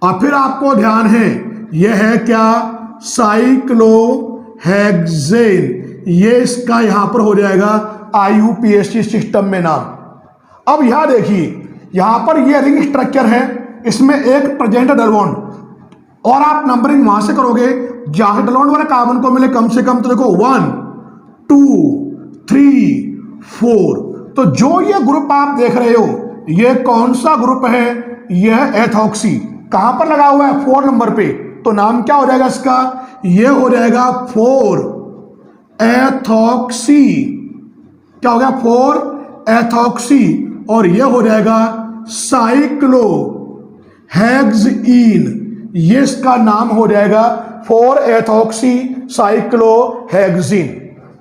और फिर आपको ध्यान है यह है क्या, साइक्लोहेक्सेन, ये इसका यहां पर हो जाएगा IUPAC सिस्टम में नाम। अब यहां देखिए, यहां पर ये रिंग स्ट्रक्चर है, इसमें एक प्रेजेंट डबल बॉन्ड, और आप नंबरिंग वहां से करोगे जहां डबल बॉन्ड वाले कार्बन को मिले कम से कम, तो देखो 1, 2, 3, 4। तो जो ये ग्रुप आप देख रहे हो, ये कौन सा ग्रुप है, यह एथॉक्सी। कहां पर लगा हुआ है, 4 नंबर पे। तो नाम क्या हो जाएगा इसका, ये हो जाएगा 4-एथॉक्सी, क्या हो गया 4-एथॉक्सी, और ये हो जाएगा साइक्लोहेक्सीन, ये इसका नाम हो जाएगा 4-एथॉक्सी साइक्लोहेक्सीन।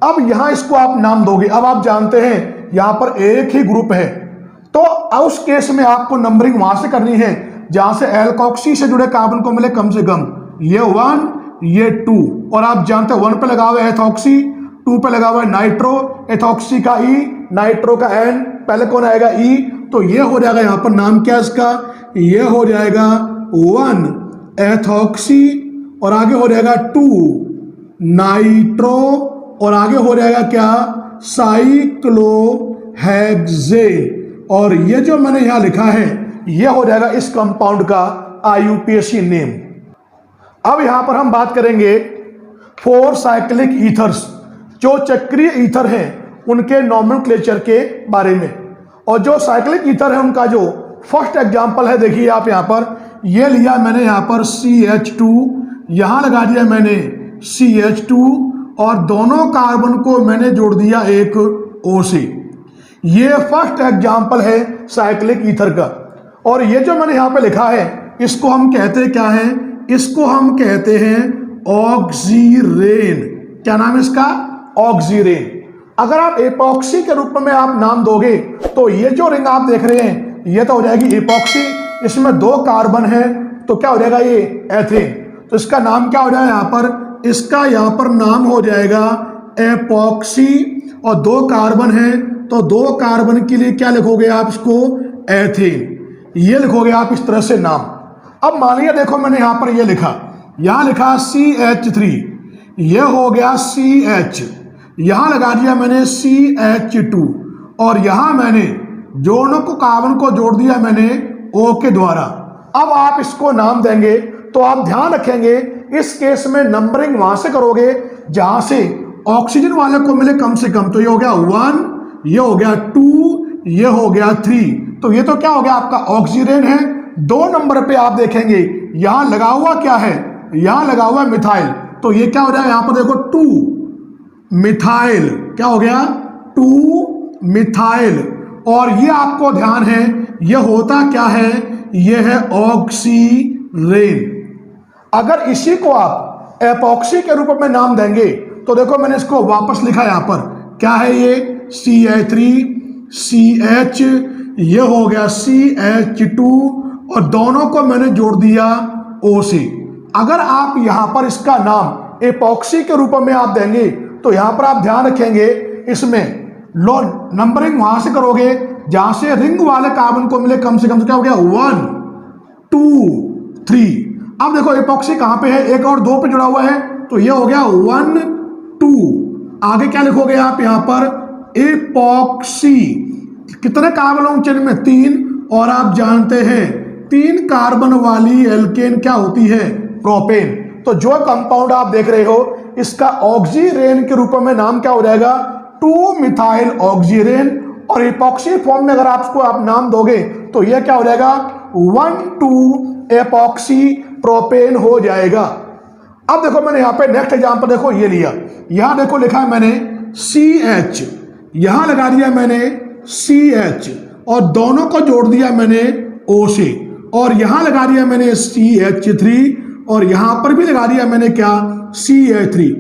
अब यहां इसको आप नाम दोगे। अब आप जानते हैं यहां पर एक ही ग्रुप है, तो उस केस में आपको नंबरिंग वहां से करनी है जहां से एल्कोक्सी से जुड़े कार्बन को मिले कम से कम, ये 1, ये 2। और आप जानते हैं 1 पे लगा हुआ है एथॉक्सी, 2 पे लगा हुआ है नाइट्रो, एथॉक्सी का E, नाइट्रो का N, पहले कौन आएगा E। तो ये हो जाएगा यहां पर नाम क्या इसका, ये हो जाएगा 1-एथॉक्सी, और आगे हो जाएगा 2 नाइट्रो, और आगे हो जाएगा क्या, साइक्लोहेक्सेन। और ये जो मैंने यहां लिखा है ये हो जाएगा इस कंपाउंड का IUPAC नेम। अब यहां पर हम बात करेंगे 4 साइक्लिक ईथर्स, जो चक्रीय ईथर हैं उनके नोमेनक्लेचर के बारे में। और जो साइक्लिक ईथर है उनका जो फर्स्ट एग्जांपल है, देखिए आप यहां पर ये लिया मैंने, यहां पर CH2, यहां लगा दिया मैंने CH2, और दोनों कार्बन को मैंने जोड़ दिया एक O से। ये फर्स्ट एग्जांपल है साइक्लिक ईथर का। और ये जो मैंने यहां पे लिखा है इसको हम कहते क्या है, इसको हम कहते हैं ऑक्सीरेन। क्या नाम है इसका, ऑक्सीरेन। अगर आप एपॉक्सी के रूप में आप नाम दोगे तो ये जो रिंग आप देख रहे हैं ये तो हो जाएगी एपॉक्सी, इसमें 2 कार्बन है, तो क्या हो जाएगा ये एथेन। तो इसका नाम क्या हो जाएगा यहां पर, इसका यहां पर नाम हो जाएगा एपॉक्सी, और 2 कार्बन है तो 2 कार्बन के लिए क्या लिखोगे आप, इसको एथेन, ये लिखोगे आप इस तरह से नाम। अब मान लिया देखो मैंने यहां पर ये लिखा, यहां लिखा CH3, ये हो गया CH, यहां लगा दिया मैंने CH2, और यहां मैंने दोनों को कार्बन को जोड़ दिया मैंने O के द्वारा। अब आप इसको नाम देंगे तो आप ध्यान रखेंगे इस केस में नंबरिंग वहां से करोगे जहां से ऑक्सीजन वाले को मिले कम से कम। तो ये हो गया 1, ये हो गया 2, ये हो गया 3। तो ये तो क्या हो गया आपका ऑक्सीजन है। 2 नंबर पे आप देखेंगे यहां लगा हुआ क्या है, यहां लगा हुआ है मिथाइल। तो ये क्या हो जाएगा यहां पर देखो 2 मिथाइल, क्या हो गया 2 मिथाइल। और ये आपको ध्यान है ये होता क्या है, ये है ऑक्सीरेन। अगर इसी को आप एपॉक्सी के रूप में नाम देंगे तो देखो मैंने इसको वापस लिखा यहां पर, क्या है ये CH3 CH, ये हो गया CH2, और दोनों को मैंने जोड़ दिया O से। अगर आप यहां पर इसका नाम एपॉक्सी के रूप में आप देंगे तो यहां पर आप ध्यान रखेंगे इसमें लो नंबरिंग वहां से करोगे जहां से रिंग वाले कार्बन को मिले कम से कम। तो क्या हो गया 1 2 3। अब देखो एपॉक्सी कहां पे है, 1 और 2 पे जुड़ा हुआ है, तो ये हो गया 1 2। आगे क्या लिखोगे आप यहां पर एपॉक्सी, कितने कार्बन होंगे चेन में 3, और आप जानते हैं 3 कार्बन वाली एल्केन क्या होती है, प्रोपेन। तो जो कंपाउंड आप देख रहे हो इसका ऑक्सीरेन के रूप में नाम क्या हो जाएगा 2 मिथाइल ऑक्सीरेन, और इपॉक्सी फॉर्म में अगर आप नाम दोगे तो यह क्या हो जाएगा 1,2 एपॉक्सी प्रोपेन हो जाएगा। अब देखो मैंने यहाँ पे नेक्स्ट एग्जांपल देखो ये लिया, यहां देखो लिखा है मैंने CH, यहां लगा दिया मैंने CH और दोनों को जोड़ दिया मैंने O से, और यहां लगा दिया मैंने CH3 और यहां पर भी लगा दिया मैंने क्या CH3।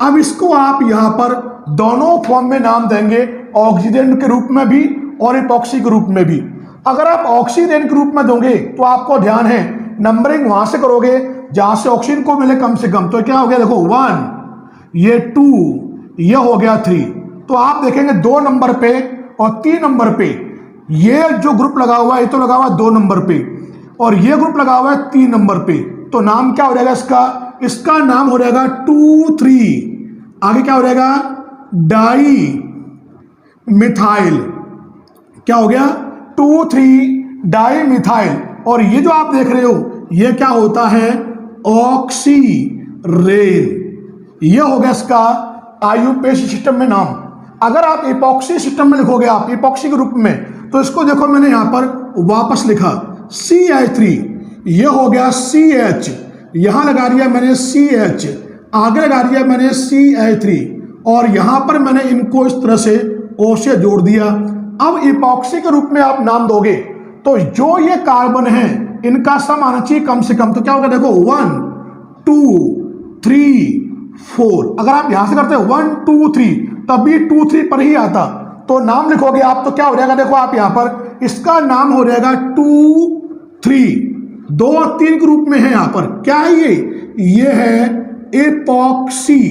अब इसको आप यहां पर दोनों फॉर्म में नाम देंगे, ऑक्सीडेंट के रूप में भी और इपॉक्सी के रूप में भी। अगर आप ऑक्सीडेंट के रूप में दोगे तो आपको ध्यान है नंबरिंग वहां से करोगे जहां से ऑक्सीजन को मिले कम से कम। तो क्या हो गया देखो 1, ये 2, ये हो गया 3। तो आप देखेंगे 2 नंबर पे और 3 नंबर पे ये जो ग्रुप लगा हुआ है, ये तो लगा हुआ है 2 नंबर पे और ये ग्रुप लगा हुआ है 3 नंबर पे। तो नाम क्या हो जाएगा इसका नाम हो जाएगा 2,3। आगे क्या हो जाएगा डाई मिथाइल, क्या हो गया 2,3 डाई मिथाइल। और ये जो आप देख रहे हो ये क्या होता है ऑक्सीरेन। ये हो गया इसका आईयूपीएसी सिस्टम में नाम। अगर आप इपॉक्सी सिस्टम में लिखोगे आप इपॉक्सी के रूप में, तो इसको देखो मैंने यहां पर वापस लिखा CH3, ये हो गया CH, यहां लगा दिया मैंने CH, आगे लगा दिया मैंने CH3 और यहां पर मैंने इनको इस तरह से O से जोड़ दिया। अब इपॉक्सी के रूप में आप नाम दोगे तो जो ये कार्बन है इनका सम आना चाहिए कम से कम। तो क्या होगा देखो 1, 2, 3, 4। अगर आप यहां से करते हो 1, 2, 3 तब भी 2, 3 पर ही आता। तो नाम लिखोगे आप तो क्या हो जाएगा देखो आप यहां पर इसका नाम हो जाएगा 2, 3, 2 और 3 के रूप में है। यहां पर क्या है ये है एपॉक्सी।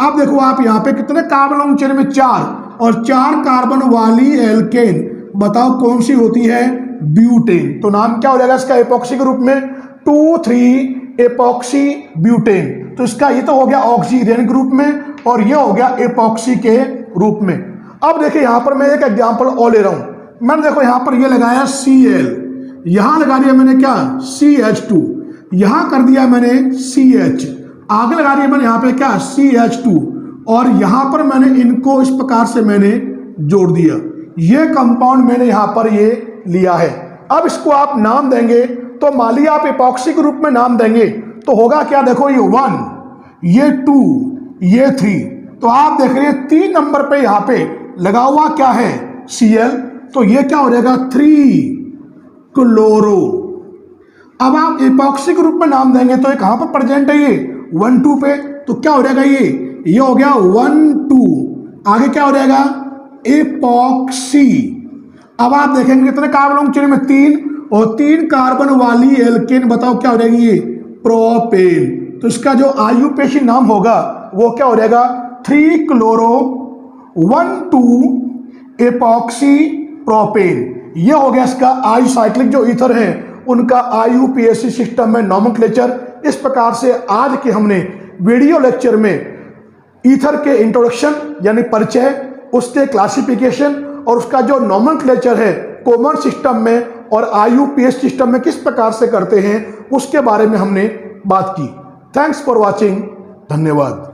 अब देखो आप यहां पे कितने कार्बन होंगे चेन में 4 और 4 कार्बन वाली एल्केन, बताओ कौन सी होती है ब्यूटेन। तो नाम क्या हो जाएगा इसका एपॉक्सी के रूप में 2, 3 एपॉक्सी ब्यूटेन। तो इसका ये तो हो गया ऑक्सीजन के रूप में और ये हो गया एपॉक्सी के रूप में। अब देखिए यहां पर मैं एक एग्जांपल और ले रहा हूं। मैंने देखो यहां पर ये लगाया Cl, यहां लगा दिया मैंने क्या CH2, यहां कर दिया मैंने CH, आगे लगा दिया मैंने यहां पे क्या CH2 और यहां पर मैंने इनको इस प्रकार से मैंने जोड़ दिया। ये कंपाउंड मैंने यहां पर ये लिया है। अब इसको आप नाम देंगे तो मान लिया आप इपॉक्सी के रूप में नाम देंगे तो होगा क्या देखो ये 1, ये 2, ये 3। तो आप देख रहे हैं 3 नंबर पे यहां पे लगा हुआ क्या है Cl, तो ये क्या हो जाएगा 3 क्लोरो। अब आप इपॉक्सी के रूप में नाम देंगे तो ये कहां पर प्रेजेंट है ये 1, 2 पे। तो क्या हो जाएगा ये हो गया 1, 2, आगे क्या हो जाएगा एपॉक्सी। अब आप देखेंगे कितने कार्बन होंगे चेन में 3 और 3 कार्बन वाली एल्केन, बताओ क्या हो जाएगी ये प्रोपेन। तो इसका जो आईयूपीएसी नाम होगा वो क्या हो जाएगा 3 क्लोरो 1, 2 एपॉक्सी प्रोपेन। ये हो गया इसका आईसाइक्लिक जो ईथर है उनका आईयूपीएसी सिस्टम में नोमेनक्लेचर। इस प्रकार से आज के हमने वीडियो लेक्चर में ईथर के इंट्रोडक्शन यानी परिचय, उसके क्लासिफिकेशन और उसका जो नोमेनक्लेचर है कॉमन सिस्टम में और आईयूपीएसी सिस्टम में किस प्रकार से करते हैं उसके बारे में हमने बात की। थैंक्स फॉर वॉचिंग, धन्यवाद।